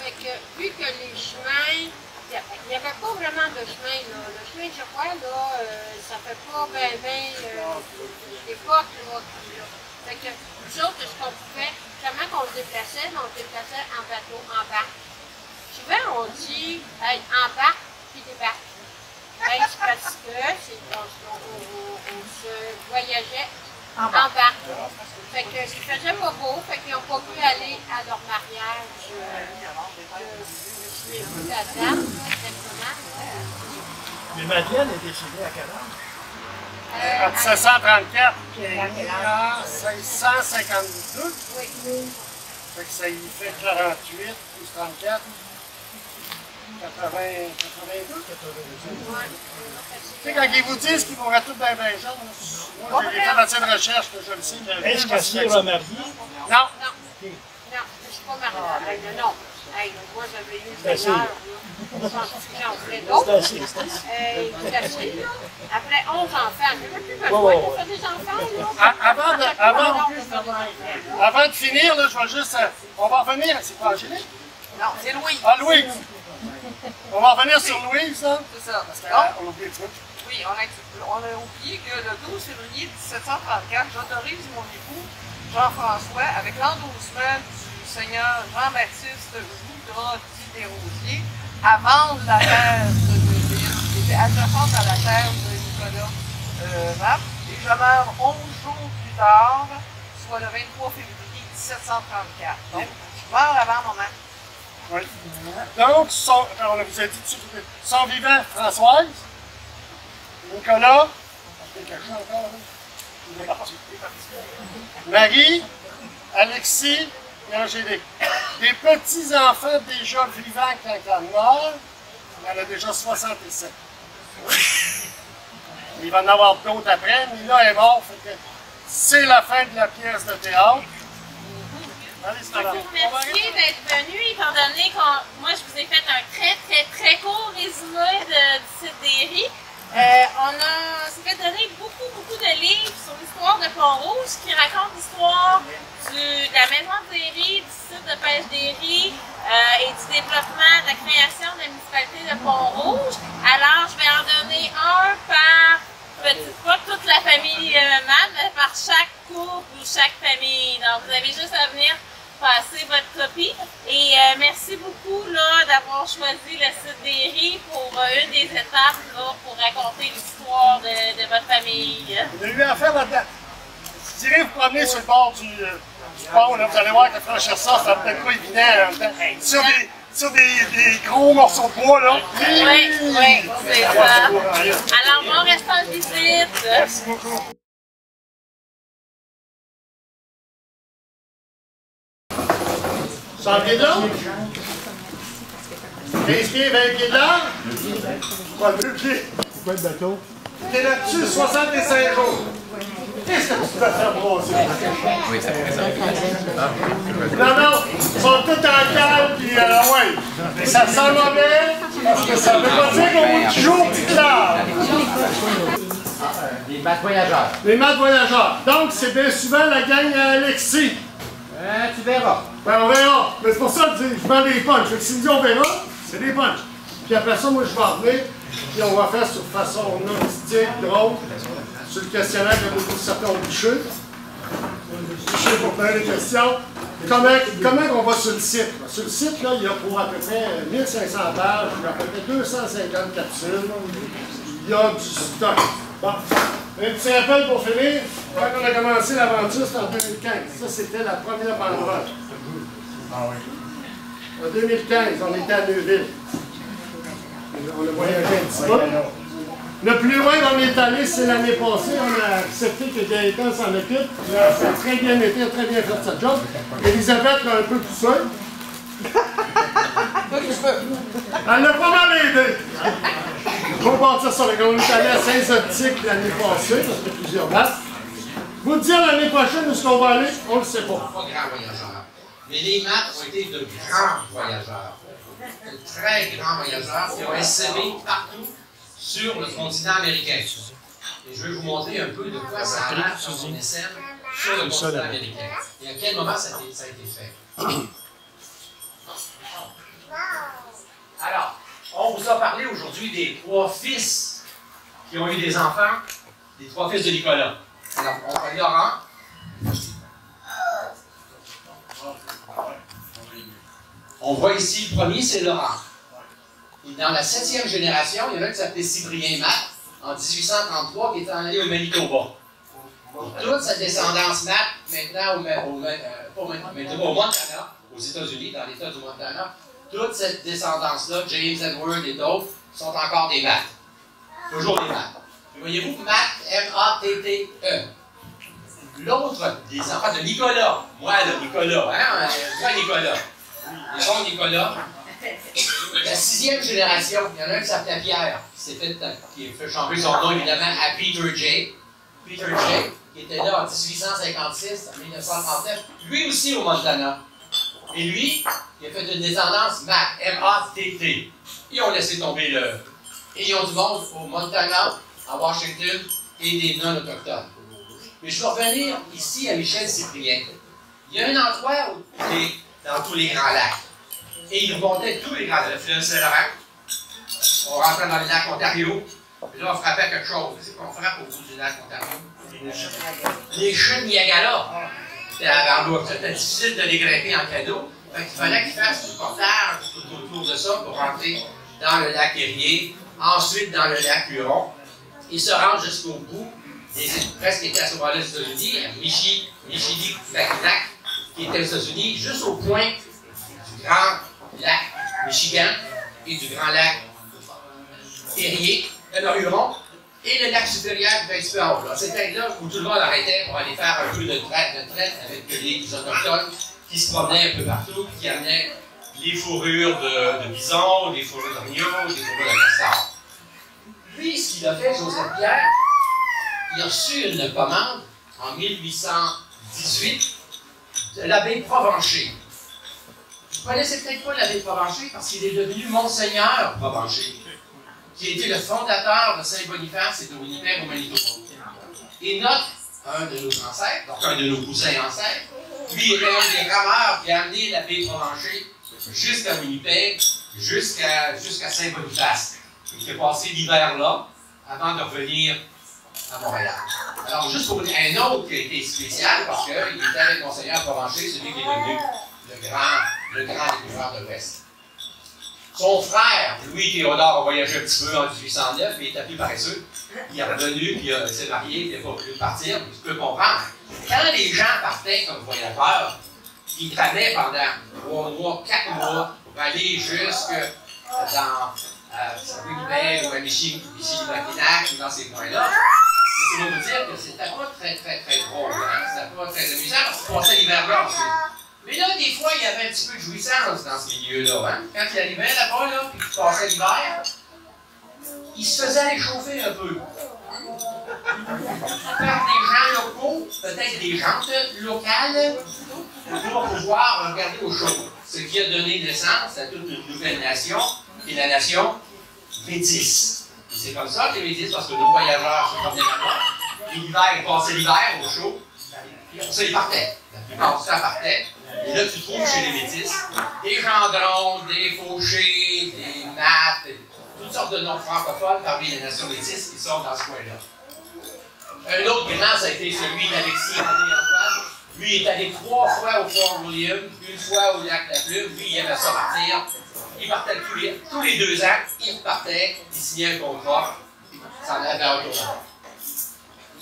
Fait que, vu que les chemins, il n'y avait pas vraiment de chemin, là. Le chemin de Geoffroy, là, ça fait pas des portes, là. Fait que, nous autres, ce qu'on pouvait, comment qu'on se déplaçait, on se déplaçait en bateau, en barque. Souvent, on dit, hey, embarque, puis débarque. Ben, c'est parce que, on se voyageait en barque. Fait que, il faisait pas beau, fait qu'ils n'ont pas pu aller à leur mariage. La date, exactement. Mais Madeleine est décédée à quel âge? En 1734. En 1652. Oui. Fait que ça y fait 48 plus 34. 82. Tu sais, quand ils vous disent qu'ils vont à tout bien jeunes, moi j'ai fait assez de recherche que je le sais. Est-ce qu'elle s'est remariée? Non. Non, je ne suis pas mariée. Non. Hey, moi, j'avais eu le meilleur. J'en ferais d'autres. C'est assez, là. Après 11 enfants, je n'ai plus besoin de faire des enfants, là. Avant de finir, là, je vais juste... on va revenir... C'est pas Angélique? Non, c'est Louise. Ah, Louise! On va revenir sur Louise, hein? C'est ça. Parce qu'on a oublié le truc. Oui, on a oublié que le 12 février 1734, j'autorise mon époux, Jean-François, avec l'endossement du seigneur Jean-Baptiste Joudron dit Desrosiers, à vendre la terre de Neuville, qui était adjacente à la terre de Nicolas Rapp. Et je meurs 11 jours plus tard, soit le 23 février 1734. Donc, je meurs avant mon âge. Oui. Donc, on vous a dit tout de suite, sont vivants Françoise, Nicolas, Marie, Alexis et Angélique. Des petits-enfants déjà vivants quand elle meurt, elle a déjà 67. Il va en avoir d'autres après. Mila est mort, fait que c'est la fin de la pièce de théâtre. Allez, Je veux vous remercier d'être venu, étant donné que moi je vous ai fait un très court résumé du site d'Éry. On s'est fait donner beaucoup de livres sur l'histoire de Pont-Rouge qui racontent l'histoire de la maison d'Éry, du site de pêche d'Éry et du développement, de la création de la municipalité de Pont-Rouge. Alors je vais en donner un par, pas toute la famille Matt, mais par chaque couple ou chaque famille. Donc vous avez juste à venir passer votre copie. Et merci beaucoup d'avoir choisi le site d'Éry pour une des étapes là, pour raconter l'histoire de votre famille. On a eu affaire là-dedans. Si vous vous promener sur le bord du pont, là, vous allez voir que franchir ça, ça va peut-être pas évident. Sur des gros morceaux de bois, là. Oui, c'est ça. Alors, bon restant de visite. Merci beaucoup. Sans pieds de l'eau? 15 pieds, 20 pieds de large? Pas 2 pieds. C'est quoi le bateau? T'es là-dessus 65 jours. Qu'est-ce que tu vas faire brosser? Oui, ça fait ça. Non, ils sont tous en calme, puis ouais. Et ça sent mauvais, parce que ça veut pas dire qu'au bout du jour, tu te laves. Les maths voyageurs. Les maths voyageurs. Donc, c'est bien souvent la gang à Alexis. Tu verras. Ben, on verra. Mais c'est pour ça que je mets des punchs. Si me dit on verra, c'est des punchs. Puis après ça, moi, je vais revenir, puis on va faire sur façon humoristique, drôle, sur le questionnaire que beaucoup certains ont bûché. Bûché pour faire des questions. Comment on va sur le site? Sur le site, là, il y a pour à peu près 1500 pages, il y a à peu près 250 capsules. Il y a du stock. Bon. Un petit rappel pour finir. Quand on a commencé l'aventure, c'était en 2015. Ça, c'était la première banderole. Ah oui. En 2015, on était à Neuville. On a voyagé un petit peu. Le plus loin qu'on est allé, c'est l'année passée. On a accepté que Gaëtan s'en occupe. Ça a très bien été, très bien fait sa job. Elisabeth l'a un peu tout seul. Elle l'a pas mal aidé. On va partir sur le. On est allé à Saint-Optique l'année passée, parce qu'il y a plusieurs dates. Vous dire l'année prochaine où est-ce qu'on va aller, on ne le sait pas. Pas grands voyageurs. Mais les maths ont été de grands voyageurs. De très grands voyageurs qui ont essaimé partout sur le continent américain. Et je vais vous montrer un peu de quoi ça a l'air quand on essaime sur le continent américain. Et à quel moment ça a été fait. Alors, on vous a parlé aujourd'hui des 3 fils qui ont eu des enfants, les 3 fils de Nicolas. Alors, on va Laurent. On voit ici le premier, c'est Laurent. Et dans la 7e génération, il y en a un qui s'appelait Cyprien Matt, en 1833, qui est en allé au Manitoba. Et toute sa descendance Matt, maintenant au Montana, aux États-Unis, dans l'État du Montana, toute cette descendance-là, James Edward et d'autres, sont encore des Matt. Toujours des Matt. Voyez-vous, Matt, M-A-T-T-E. L'autre, des enfants de Nicolas. Moi, de Nicolas, hein? Moi, Nicolas. Les bons Nicolas. La 6e génération, il y en a un qui s'appelait Pierre, qui a fait changer son nom, évidemment, à Peter J. Peter J, qui était là en 1856, en 1939, lui aussi au Montana. Et lui, il a fait une descendance Matt, M-A-T-T. Ils ont laissé tomber le... Et ils ont du monde au Montana, à Washington, et des non-autochtones. Mais je vais revenir ici à Michel Cyprien. Il y a un endroit où il est dans tous les grands lacs. Et il remontait tous les grands lacs. Le fleuve Saint-Laurent. On rentrait dans le lac Ontario. Puis là, on frappait quelque chose. C'est qu'on frappe au bout du lac Ontario. Les chutes Niagara. C'était difficile de les grimper en cadeau. Il fallait qu'il fasse du portage tout autour de ça pour rentrer dans le lac Erie, ensuite dans le lac Huron. Il se rend jusqu'au bout, et c'est presque été à ce moment-là aux États-Unis, à Michilimackinac, qui était aux États-Unis, juste au point du grand lac Michigan et du grand lac Erie, le Huron, et le lac supérieur qui était un petit peu en haut. C'était là où tout le monde arrêtait pour aller faire un peu de traite avec les Autochtones qui se promenaient un peu partout, qui amenaient les fourrures de bison, les fourrures d'agneau, les fourrures de castor. Lui, ce qu'il a fait, Joseph Pierre, il a reçu une commande en 1818 de l'abbé Provencher. Vous connaissez peut-être pas l'abbé Provencher parce qu'il est devenu Monseigneur Provencher, qui a été le fondateur de Saint-Boniface et de Winnipeg au Manitoba. Et un de nos ancêtres, donc un de nos cousins ancêtres, lui était un des rameurs qui a amené l'abbé Provencher jusqu'à Winnipeg, jusqu'à Saint-Boniface. Il a passé l'hiver là, avant de revenir à Montréal. Alors, juste pour dire un autre qui a été spécial, parce qu'il était avec Monseigneur Provencher, celui qui est devenu le grand découvreur de l'Ouest. Son frère, Louis-Théodore, a voyagé un petit peu en 1809, mais il était plus paresseux. Il est revenu, puis il s'est marié, il n'a pas voulu partir, tu peux comprendre. Quand les gens partaient comme voyageurs, ils travaillaient pendant 3 mois, 4 mois, pour aller jusque dans Winnipeg ou à Michilimackinac, ou dans ces coins-là. C'est pour vous dire que c'était pas très drôle, hein? C'était pas très amusant parce qu'ils passaient l'hiver là aussi. Mais là, des fois, il y avait un petit peu de jouissance dans ce milieu-là. Hein? Quand il arrivait là-bas, là, puis qu'il passait l'hiver, il se faisait aller chauffer un peu. Par des gens locaux, peut-être des jantes locales, pour pouvoir regarder au chaud. Ce qui a donné naissance à toute une nouvelle nation, qui est la nation métisse. C'est comme ça que les métis, parce que nos voyageurs se promenaient là-bas. L'hiver, ils passaient l'hiver au chaud, puis après ça, ils partaient. La plupart du temps, partaient. Et là, tu trouves chez les métis des gendrons, des fauchés, des maths, toutes sortes de noms francophones parmi les nations métisses qui sont dans ce coin-là. Un autre grand, ça a été celui d'Alexis André-Antoine. Lui, il est allé 3 fois au Fort William, 1 fois au lac La Plume. Lui, il aimait ça partir. Il partait tous les 2 ans, il repartait, il signait un contrat, ça en avait un autre.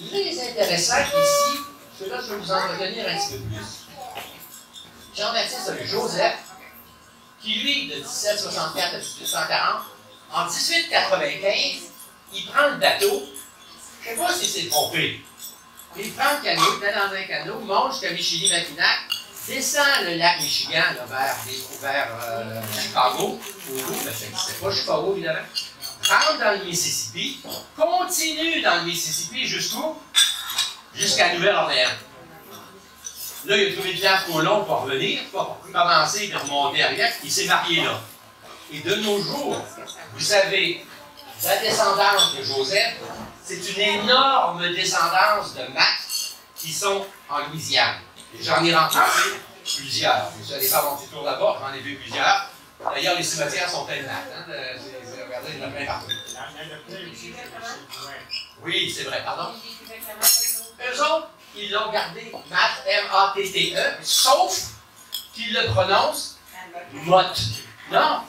Les intéressants ici, ceux-là, je vais vous en retenir un petit peu plus. Jean-Baptiste Joseph, qui lui, de 1764 à 1840, en 1895, il prend le bateau, je ne sais pas s'il s'est trompé, mais il prend le canot, il est dans un canot, monte jusqu'à Michilimackinac, descend le lac Michigan là, vers Chicago, c'est pas Chicago évidemment, rentre dans le Mississippi, continue dans le Mississippi jusqu'à Nouvelle-Orléans. Là, il a trouvé le temps trop long pour revenir, pour commencer et remonter arrière, il s'est marié là. Et de nos jours, vous avez la descendance de Joseph, c'est une énorme descendance de maths qui sont en Louisiane. J'en ai rencontré plusieurs. Je suis allé faire mon petit tour là-bas, j'en ai vu plusieurs. D'ailleurs, les cimetières sont pleins de maths. Hein? Regardez, il y en a plein partout. Oui, c'est vrai, pardon. Eux autres, ils l'ont gardé maths, M-A-T-T-E, sauf qu'ils le prononcent mot. Non,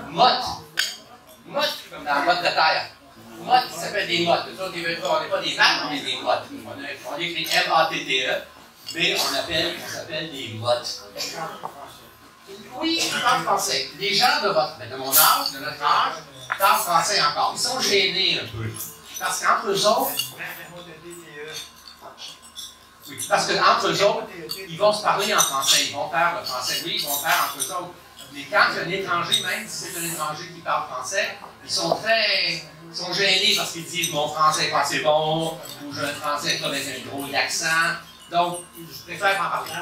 mot. Mot, comme dans la motte de terre. Mot, ça s'appelle des mottes. On n'est pas des maths, on est des mottes. On écrit M-A-T-T-E. Mais ça s'appelle des mottes. Oui, ils parlent français. Les gens de mon âge, de notre âge, parlent français encore. Ils sont gênés un peu. Parce qu'entre eux autres, ils vont se parler en français. Ils vont faire le français. Oui, ils vont faire entre eux autres. Mais quand il y a un étranger, même si c'est un étranger qui parle français, ils sont gênés parce qu'ils disent mon français n'est pas assez bon, ou j'ai un français avec un gros accent. Donc, je préfère en parler.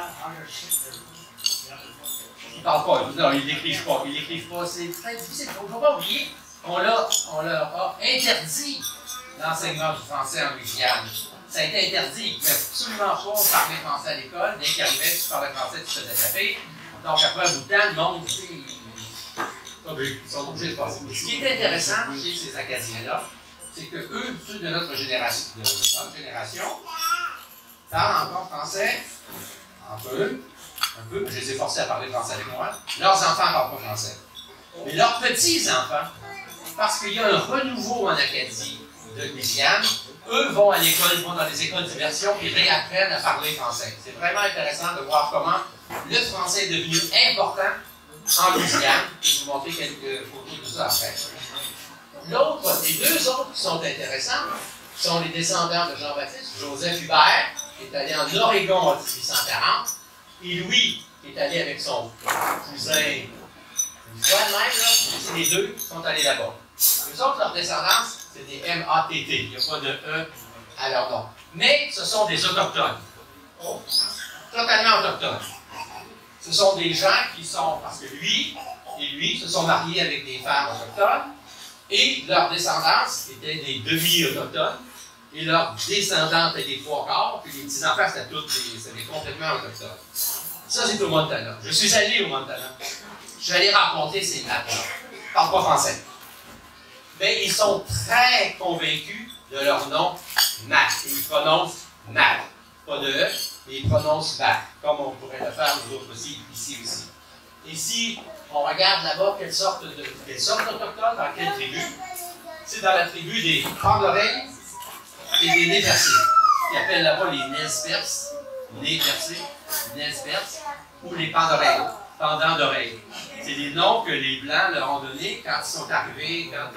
Ils ne parlent pas, non, ils n'écrivent pas. Ils n'écrivent pas, c'est très difficile. Il ne faut pas oublier qu'on leur a interdit l'enseignement du français en Louisiane. Ça a été interdit. Ils ne pouvaient absolument pas parler français à l'école. Dès qu'ils arrivaient, tu parlais français, tu te faisais taper. Donc, après un bout de temps, le monde, ils sont obligés de passer. Ce qui est intéressant chez ces Acadiens-là, c'est que eux, ceux de notre génération, parlent encore français, un peu, je les ai forcés à parler français avec moi. Leurs enfants ne parlent pas français. Mais leurs petits-enfants, parce qu'il y a un renouveau en Acadie de Louisiane, eux vont à l'école, vont dans les écoles d'immersion et réapprennent à parler français. C'est vraiment intéressant de voir comment le français est devenu important en Louisiane. Je vais vous montrer quelques photos de ça après. Les 2 autres qui sont intéressants sont les descendants de Jean-Baptiste, Joseph Hubert, qui est allé en Oregon en 1840, et Louis, qui est allé avec son cousin, une fois de même, là, c'est les 2 qui sont allés là-bas. Eux autres, leur descendance, c'est des M-A-T-T. Il n'y a pas de E à leur nom. Mais ce sont des autochtones. Totalement autochtones. Ce sont des gens qui sont, parce que lui et lui se sont mariés avec des femmes autochtones, et leur descendance était des demi-autochtones, et leurs descendantes étaient des trois quarts, puis les petits-enfants, c'était complètement autochtones. Ça, c'est au Montana. Je suis allé au Montana. Je suis allé rencontrer ces Matt-là. Ils ne parlent pas français. Mais ils sont très convaincus de leur nom Matt. Et ils prononcent Matt. Pas de E, mais ils prononcent Matt, comme on pourrait le faire nous autres aussi, ici aussi. Et si on regarde là-bas quelle sorte d'autochtones, dans quelle tribu, c'est dans la tribu des pans d'oreilles et des nez percés. Ils appellent là-bas les nez perces, nez percés, nez perces, ou les pans d'oreilles, pendants d'oreilles. C'est des noms que les Blancs leur ont donnés quand ils sont arrivés, quand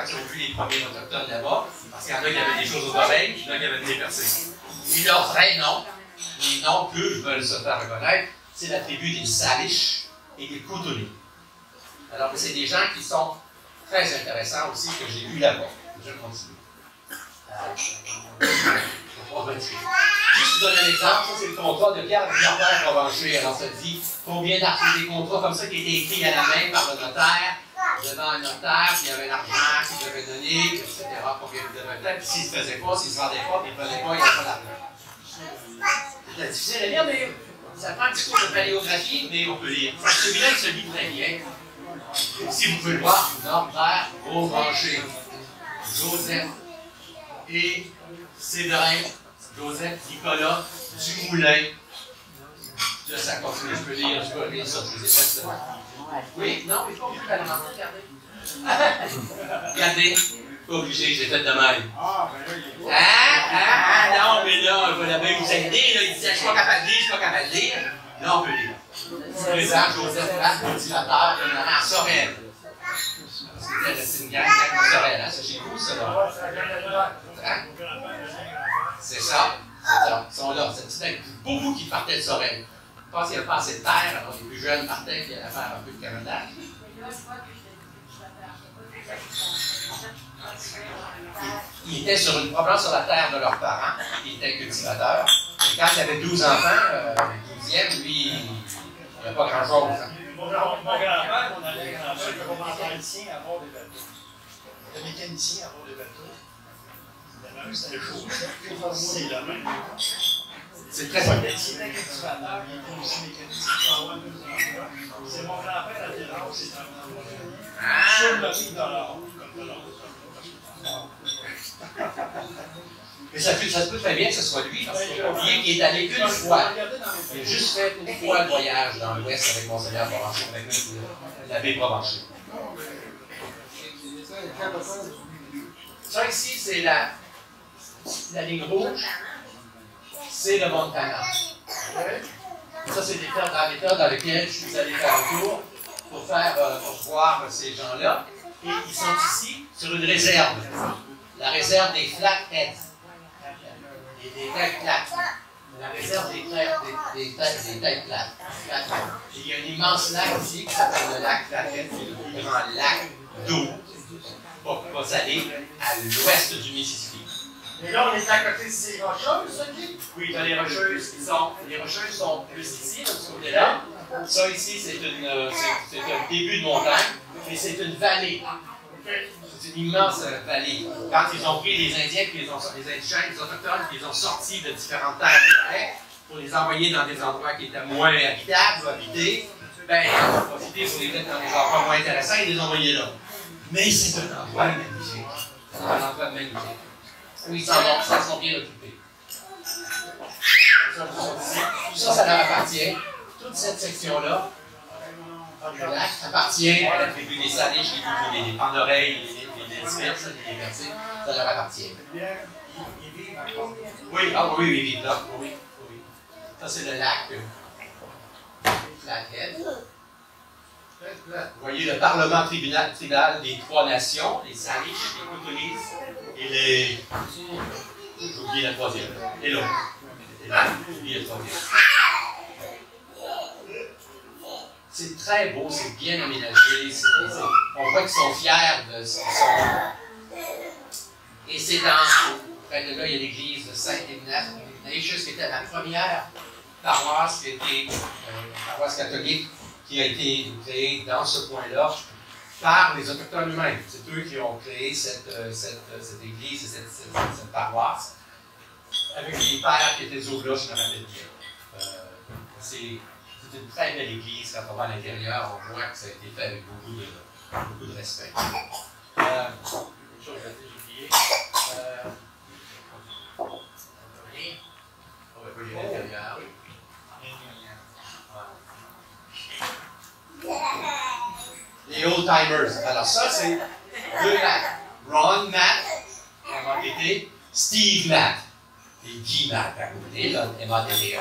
ils ont vu les premiers autochtones là-bas, parce qu'il y en a qui avaient des choses aux oreilles, puis il y en a qui avaient des nez percés. Et leur vrai nom, les noms qu'eux veulent se faire reconnaître, c'est la tribu des Salish et des Kootenai. Alors, c'est des gens qui sont très intéressants aussi, que j'ai vus là-bas. Je continue. Juste vous donner un exemple, ça c'est le contrat de Pierre Gilbert Provencher. Alors, ça dit combien d'articles des contrats comme ça qui étaient écrits à la main par le notaire, devant un notaire, puis il y avait l'argent qu'il devait donner, etc. Combien il devait faire, puis s'il ne se faisait pas, s'il ne se rendait pas, puis il ne prenait pas, il n'y avait pas d'argent. C'est difficile à lire, mais ça prend un petit cours de paléographie, mais on peut lire. Celui-là, il se lit très bien. Si vous pouvez le voir, Norbert Provencher, Joseph et Séverin, Joseph Nicolas Dumoulin. Ça continue, je peux lire, je peux lire ça, je les ai fait. Oui, non, mais pas obligé d'aller regardez. Regardez, pas obligé, j'ai fait de même. Non, mais là, on va là-bas vous aider, là, il disait, je suis pas capable de lire, je suis pas capable de lire. Là, on peut lire. Présent, Joseph Pratt, cultivateur, en Sorel. C'est une gang de Sorel, hein, c'est chez vous, ça, là. Hein? C'est ça. Ils sont là. C'est beaucoup qui partaient de Sorel. Je pense qu'il n'y avait pas assez de terre, alors les plus jeunes partaient, puis ils allaient faire un peu de caménage. Ils étaient probablement sur la terre de leurs parents, ils étaient cultivateurs. Et quand il avait 12 enfants, le 12e, lui, il n'y avait pas grand-chose. Hein. Mon grand-père, mon arrière-grand-père, le mécanicien à bord des bateaux. Le mécanicien à bord des bateaux. Il y en a un, c'était chaud. C'est le même. C'est très simple. Il était cultivateur, il était aussi mécanicien. C'est mon grand-père à Télan, c'est un sur le riz de l'or. Mais ça se peut très bien que ce soit lui, parce qu'il faut pas oublier qu'il est allé qu'une fois. Il a juste fait une fois le voyage dans l'Ouest avec Monseigneur Provencher, avec l'abbé Provencher. Ça ici, c'est la ligne rouge. C'est le Montana. Ça, c'est l'État dans lequel je suis allé faire un tour pour voir ces gens-là. Et ils sont ici sur une réserve. La réserve des Flatheads. Et des têtes plates. La réserve des têtes plates. Et il y a un immense lac ici qui s'appelle le lac Flathead, qui est le plus grand lac d'eau, pas salé, à l'ouest du Mississippi. Et là, on est à côté de ces rocheuses, ça dit? Oui, dans les rocheuses, les rocheuses sont plus ici, de ce côté-là. Ça ici, c'est un début de montagne, mais c'est une vallée. C'est une immense vallée. Quand ils ont pris les Indiens, les Indigènes, les Autochtones, ils les ont sortis de différentes terres pour les envoyer dans des endroits qui étaient moins habitables ou habités, ben, ils ont profité pour les mettre dans des endroits moins intéressants et les envoyer là. Mais c'est un endroit magnifique. C'est un endroit magnifique. Oui, ils s'en sont bien occupés. Tout ça, ça leur appartient. Toute cette section-là, le lac, appartient à la tribu des Salish, les pans d'oreilles, les disperses, les versés. Ça leur appartient. Oui, oui, ils vivent là. Oui. Ça, c'est le lac Flathead. Vous voyez le Parlement tribal des trois nations, les Salish, les Kootenays et les... J'ai oublié la troisième. Et l'autre. J'ai oublié la troisième. C'est très beau, c'est bien aménagé. On voit qu'ils sont fiers de ce qu'ils sont. Et c'est dans près de là, il y a l'église de Saint-Ignatius, qui était la première paroisse paroisse catholique qui a été créée dans ce coin-là par les Autochtones eux-mêmes. C'est eux qui ont créé cette église et cette paroisse, avec les pères qui étaient au-delà, je me rappelle bien. C'est une très belle église. Quand on va à l'intérieur, on voit que ça a été fait avec beaucoup de respect. Une chose que j'ai oubliée. On va aller à l'intérieur. Les old-timers. Alors ça, c'est deux Matt. Ron Matt, M-A-T-T, Steve Matt. Et Guy Matt, à côté, là, M-A-T-T-E.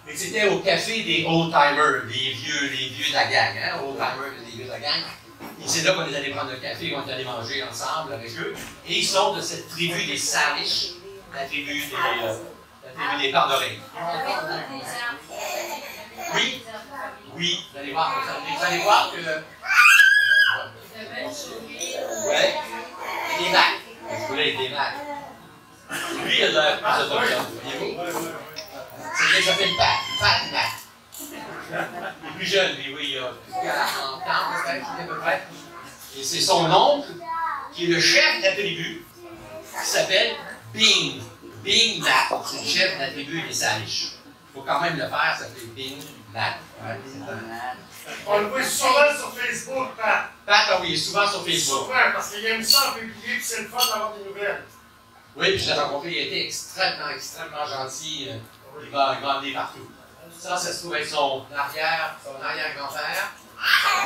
Mais c'était au café des old-timers, les vieux de la gang, hein, old-timers, les vieux de la gang. Et c'est là qu'on est allé prendre un café, qu'on est allé manger ensemble avec eux. Et ils sont de cette tribu des Salish, la tribu des Pandorés. Oui, oui, vous allez voir que ouais, des Macs. Je voulais des Macs. Lui, il a l'air plus autochtone, voyez-vous? C'est qu'il s'appelle Pat Mac. Il est plus jeune, lui, oui, il a 40 ans, peut-être, à peu près. Et c'est son oncle, qui est le chef de la tribu, qui s'appelle Bing. Bing Mac, c'est le chef de la tribu des Salish. Il faut quand même le faire, ça s'appelle Bing Mac. Ouais, on le voit souvent sur Facebook, Pat. Pat, oui, il est souvent sur Facebook. Souvent, parce qu'il aime ça publier, puis c'est le fun d'avoir des nouvelles. Oui, puis je l'ai rencontré, il a été extrêmement gentil. Il m'a emmené partout. Ça se trouve être son arrière-grand-père,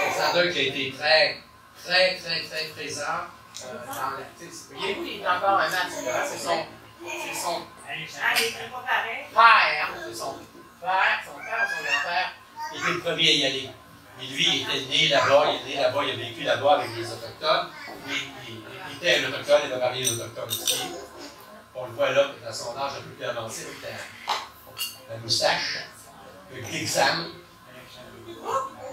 Alexander, qui a été très présent dans la. Voyez-vous, il est encore un maths, c'est son père, c'est son père, son grand-père, il était le premier à y aller. Et lui, il était né là-bas, il a vécu là-bas avec les Autochtones. Il était un Autochtone, il a marié un Autochtone aussi. On le voit là, dans son âge un peu plus avancé, avec la moustache, le Glicksam,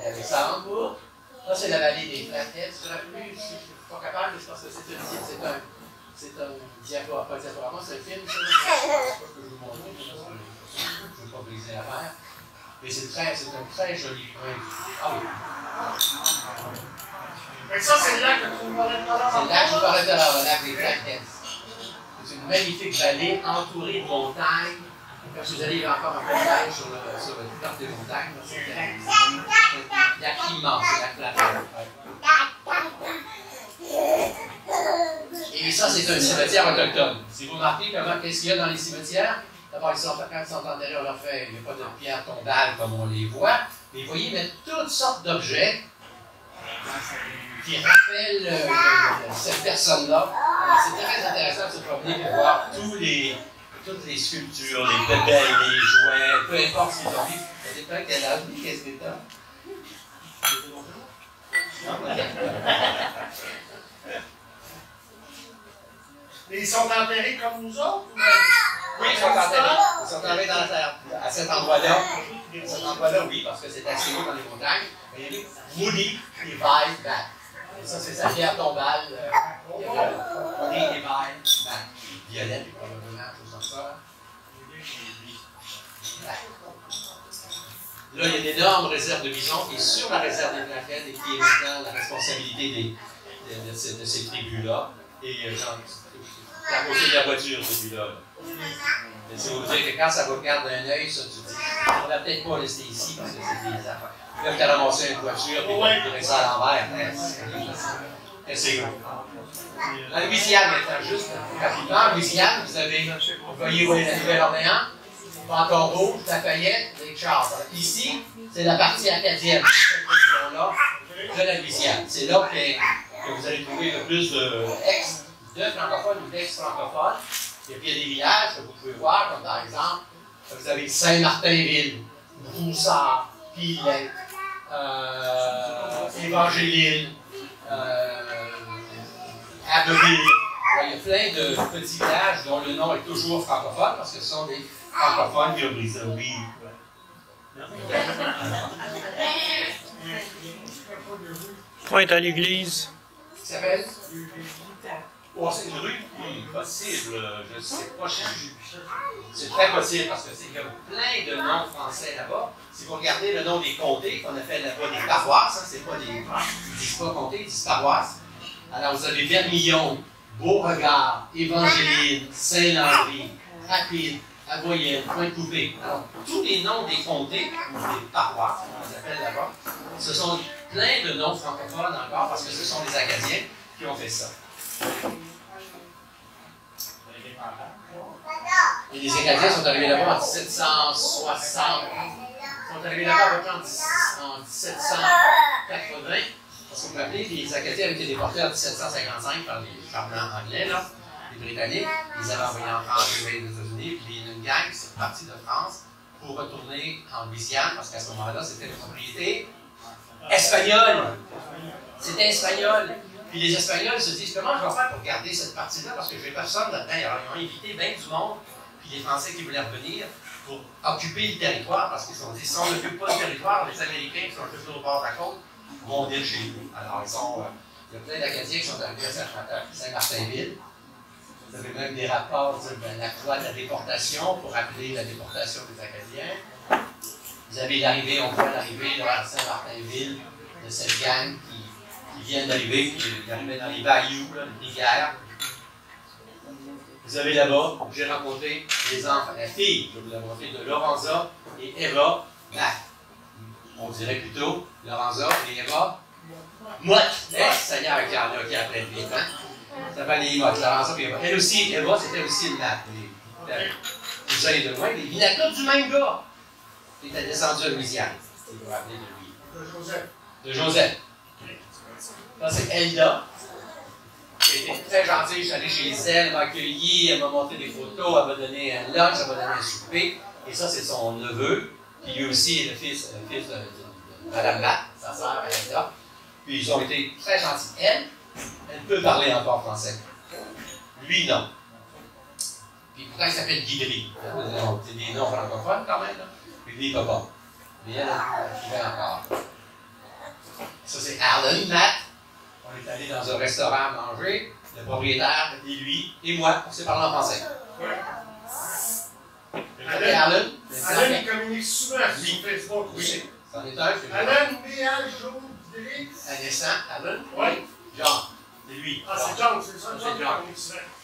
Alexandre. Ça, c'est la vallée des Flatheads. Je ne suis pas capable, mais je pense que c'est un diaporama, pas un diaporama, c'est un film. Je ne sais pas ce que je vous montrer, je ne veux pas briser l'affaire. Mais c'est un très joli coin. Ah oui. Mais ça, c'est le lac que tu nous parlais tout à l'heure. C'est le lac que je vous parlais tout à l'heure, le lac des Flatheads. C'est une magnifique vallée entourée de montagnes. Quand vous allez encore un peu de neige sur le top des montagnes, c'est un lac immense, c'est la Flathead. Et ça, c'est un cimetière autochtone. Si vous remarquez qu'est-ce qu'il y a dans les cimetières, d'abord, quand ils sont enterrés, on leur fait, il n'y a pas de pierre tombale comme on les voit, mais vous voyez, ils mettent toutes sortes d'objets qui rappellent cette personne-là. C'est très intéressant de se promener et de voir toutes les sculptures, les bébelles, les jouets, peu importe ce qu'ils ont vu. Ça dépend quel âge, qu'est-ce que t'as? Et ils sont enterrés comme nous autres? Oui, ils sont enterrés. Ils sont enterrés dans la terre. À cet endroit-là, oui, parce que c'est assez haut dans les montagnes. Mais Moody Divide Mac. Et ça, c'est sa pierre tombale. Moody Divide Mac. Violette, probablement, tout comme ça. Là, il y a d'énormes réserves de bisons qui est sur la réserve des Flatheads et qui est maintenant la responsabilité de ces tribus-là. Et c'est à côté de la voiture, celui-là. Si vous dire que quand ça vous regarde d'un œil, ça, tu dis, on va peut-être pas rester ici parce que c'est des affaires. Là, tu as ramassé une voiture et tu as tiré ça à l'envers. C'est gros. La Louisiane, maintenant, juste rapidement, en Louisiane, vous voyez la Nouvelle-Orléans, Port-Rouge, Lafayette, Lake Charles. Ici, c'est la partie acadienne de cette région-là de la Louisiane. C'est là que vous allez trouver le plus de francophones ou d'ex-francophones. Et puis il y a des villages que vous pouvez voir, comme par exemple, vous avez Saint-Martinville, Broussard, Pilet, Évangélil, Abbeville. Il y a plein de petits villages dont le nom est toujours francophone parce que ce sont des francophones qui ont brisé. Oui. Pointe à l'église. Qui s'appelle? Passer une rue? Possible, je ne sais pas. C'est très possible parce que il y a plein de noms français là-bas. Si vous regardez le nom des comtés qu'on appelle là-bas des paroisses, hein, c'est pas des. Ils disent pas comtés, ils disent paroisses. Alors vous avez Vermillon, Beauregard, Évangéline, Saint-Landry, Rapide, Avoyelles, Pointe-Coupée. Alors, tous les noms des comtés, des paroisses, on les appelle là-bas, ce sont plein de noms francophones encore parce que ce sont les Acadiens qui ont fait ça. Et les Acadiens sont arrivés là-bas en 1760. Ils sont arrivés là-bas en 1780. Parce que vous vous rappelez, les Acadiens avaient été déportés en 1755 par les Blancs anglais, là, les Britanniques. Ils avaient envoyé en France, aux États-Unis, puis une gang qui est partie de France pour retourner en Louisiane, parce qu'à ce moment-là, c'était une propriété espagnole. C'était espagnol. Puis les Espagnols se disent, comment je vais faire pour garder cette partie-là, parce que je n'ai personne là-dedans. Alors, ils ont invité bien du monde, puis les Français qui voulaient revenir pour occuper le territoire, parce qu'ils se sont dit, si on n'occupe pas le territoire, les Américains qui sont juste au bord de la côte vont venir chez nous. Alors, il y a plein d'Acadiens qui sont arrivés à Saint-Martinville. Vous avez même des rapports de la loi de la déportation pour appeler la déportation des Acadiens. Vous avez l'arrivée, on voit l'arrivée à Saint-Martinville de cette gang qui viennent d'arriver, qui arrivaient dans les bayous, là, les rivières. Vous avez là-bas, j'ai rencontré les enfants, la fille, je vous ai montré, de Lorenza et Eva Mac. On dirait plutôt Lorenza et Eva Mott. Seigneur, qui en a qui après le vite, hein? Ça s'appelle les Mott, Lorenza et Eva. Elle aussi, Eva, c'était aussi une Mac. Vous allez de loin, mais il a tous du même gars. Il était descendu à Louisiane. Si vous vous rappelez de lui. De Joseph. De Joseph. Ça, c'est Elda. Elle était très gentille. Je suis allé chez elle, elle m'a accueilli, elle m'a montré des photos, elle m'a donné un lunch, elle m'a donné un souper. Et ça, c'est son neveu, qui lui aussi est le fils de Mme Matt, sa sœur Elda. Puis ils ont été très gentils. Elle peut parler encore français. Lui, non. Puis pourtant, il s'appelle Guidry. C'est des noms francophones quand même, là. Puis lui, il ne peut pas. Mais elle pouvait encore. Ça, c'est Alan Matt. On est allé dans un restaurant manger. Le propriétaire et lui et moi, on s'est parlé en français. Alan, il communique souvent sur Facebook. Oui. C'en est un. Alan B.H.J.O.D. Naissant, Alan. Oui. John. C'est lui. Ah, c'est John, c'est ça. C'est John.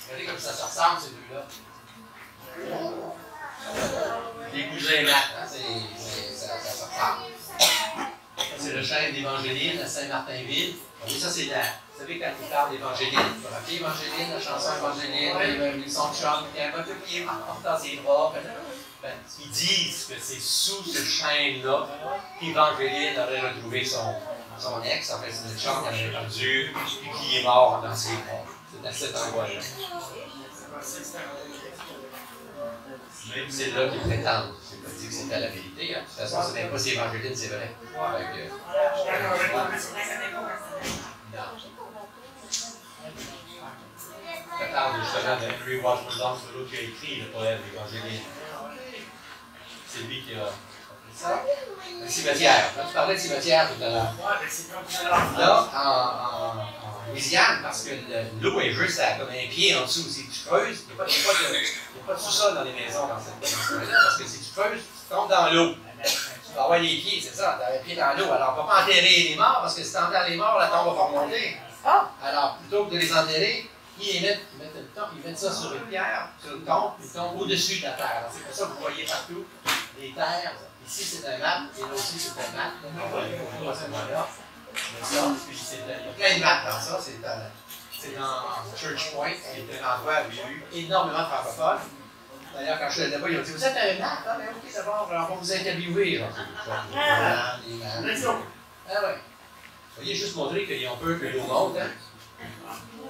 Regardez comme ça se ressemble, ces deux-là. Les cousins Matt, hein, ça se ressemble. C'est le chêne d'Évangéline à Saint-Martinville. Oui, ça, c'est la. Vous savez, quand il parle d'Évangéline, vous vous rappelez Évangéline, la chanson Évangéline, ils sont chum, qui a un peu qui est mort dans ses bras. Ils disent que c'est sous ce chêne-là qu'Évangéline aurait retrouvé son ex. En fait, c'est une chum qu'elle avait perdu et qui est mort dans ses bras. C'est à cet endroit-là. Même c'est là qu'ils prétendent. Je n'ai pas dit que c'était la vérité. Hein. De toute façon, ce n'est pas si Évangéline, c'est vrai. Ça parle justement d'Henry Wadsworth Longfellow qui a écrit le poème d'Évangéline. C'est lui qui a fait ça. Le cimetière. Là, tu parlais de cimetière tout à l'heure. Là, en Louisiane, parce que l'eau est juste à comme un pied en dessous. Si tu creuses, il n'y a pas de sous-sol dans les maisons dans cette péninsule-là, parce que si tu creuses, tu tombes dans l'eau. Tu vas avoir les pieds, c'est ça, tu as les pieds dans l'eau. Alors, on ne va pas enterrer les morts, parce que si tu enterres les morts, la tombe va pas remonter. Alors, plutôt que de les enterrer, ils mettent ça sur une pierre, sur une tombe, ils tombent au-dessus de la terre. Alors, c'est pour ça que vous voyez partout les terres. Ici, c'est un mat, et là aussi, c'est un mat. On voit les photos à ce moment-là. Il y a plein de maths dans ça. C'est dans Church Point, qui était un endroit où il y a eu énormément de francophones. D'ailleurs, quand je suis allé là-bas, ils ont dit, vous êtes un maths? Ah, ben ok, d'abord, on va vous interviewer. Ah ouais. Vous voyez, juste montrer qu'ils ont peur que l'eau monte. Hein?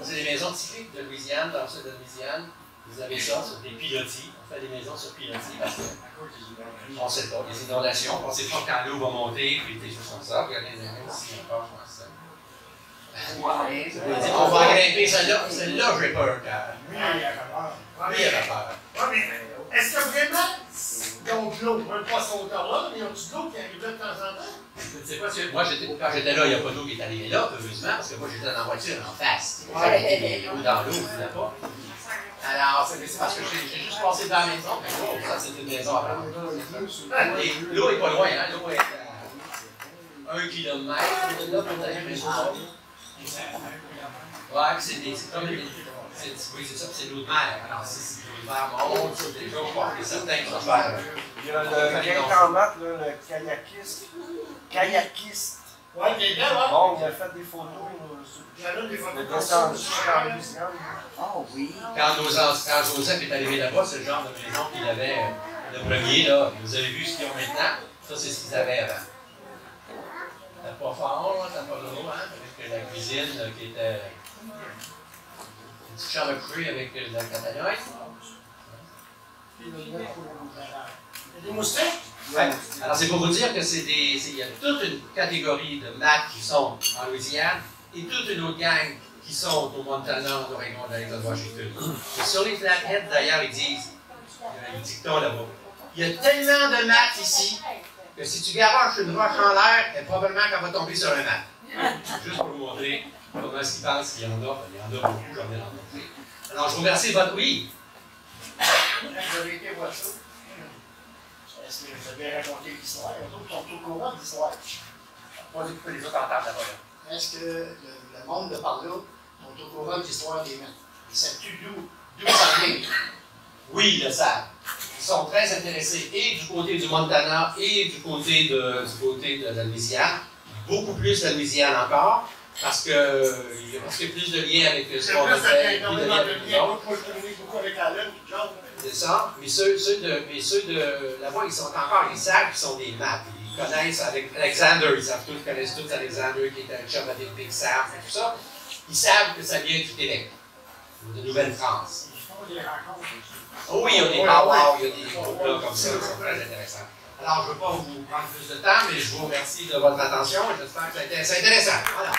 C'est des maisons typiques de Louisiane, dans le sud de Louisiane. Vous avez ça sur des pilotis. On fait des maisons sur pilotis parce qu'on ne sait pas. Les inondations, on ne sait pas quand l'eau va monter, puis des choses comme ça. Regardez les mains ici encore, je pense ça. On va grimper celle-là. Celle-là, j'ai peur. Lui, il avait peur. Oui, mais est-ce que vraiment ils ont de l'eau. Même pas à cette hauteur-là, mais ils ont de l'eau qui arrivait de temps en temps. Je ne sais pas si. Moi, quand j'étais là, il n'y a pas d'eau qui est arrivée là, heureusement, parce que moi, j'étais dans la voiture en face. Il y a l'eau dans l'eau, je ne pas. Alors, c'est parce que j'ai juste passé devant la maison, mais oh, ça, c'est une maison à prendre. L'eau n'est pas loin, hein? L'eau est à 1 km de là pour aller maison. Ouais, c'est comme oui, c'est ça, c'est l'eau de mer. Alors, si l'eau de mer monte, c'est déjà pas certain que ça va faire. Il y a le quelqu'un en maths, le kayakiste. Ouais, il est bien, ouais. Bon, il a fait des photos. Il y en a des photos. Le descendu en Louisiane. Oh oui. Quand Joseph est arrivé là-bas, c'est le genre de maison qu'il avait, le premier, là. Vous avez vu ce qu'ils ont maintenant? Ça, c'est ce qu'ils avaient avant. T'as pas fort, t'as pas l'eau, hein? Avec la cuisine qui était. Une petite chambre à coucher avec la catalogne. Il y a des moustiques? Ouais. Alors, c'est pour vous dire que il y a toute une catégorie de maths qui sont en Louisiane et toute une autre gang qui sont au Montana, en Oregon, dans l'État de Washington. Et sur les flatheads, d'ailleurs, ils disent, il y a un dicton là-bas, il y a tellement de maths ici que si tu garoches une roche en l'air, probablement qu'elle va tomber sur un mat. Juste pour vous montrer comment est-ce qu'ils pensent qu'il y en a. Il y en a beaucoup, j'en ai rencontré. Alors, je vous remercie de votre oui. Vous avez été voir ça? Est-ce que vous avez raconté l'histoire? Les autres sont au courant de l'histoire. Moi, j'ai coupé les autres entendre d'abord. Est-ce que le monde de par là sont au courant de l'histoire des mains? Ils savent-tu d'où ça vient? Oui, ils le savent. Ils sont très intéressés et du côté du Montana et du côté de la Louisiane. Beaucoup plus la Louisiane encore, parce qu'il y a plus de liens avec ce qu'on a fait. Moi, je communique beaucoup avec Alain, John. C'est ça. Mais ceux de là-bas, ils savent qu'ils sont des maths. Ils connaissent avec Alexander, ils connaissent tous Alexander qui est un chum avec Big Sam et tout ça. Ils savent que ça vient du Québec, de Nouvelle-France. Ils font des rencontres. Oh oui, il y a des powwows, il y a des groupes là comme ça qui sont très intéressants. Alors, je ne veux pas vous prendre plus de temps, mais je vous remercie de votre attention et j'espère que ça a été intéressant. Voilà.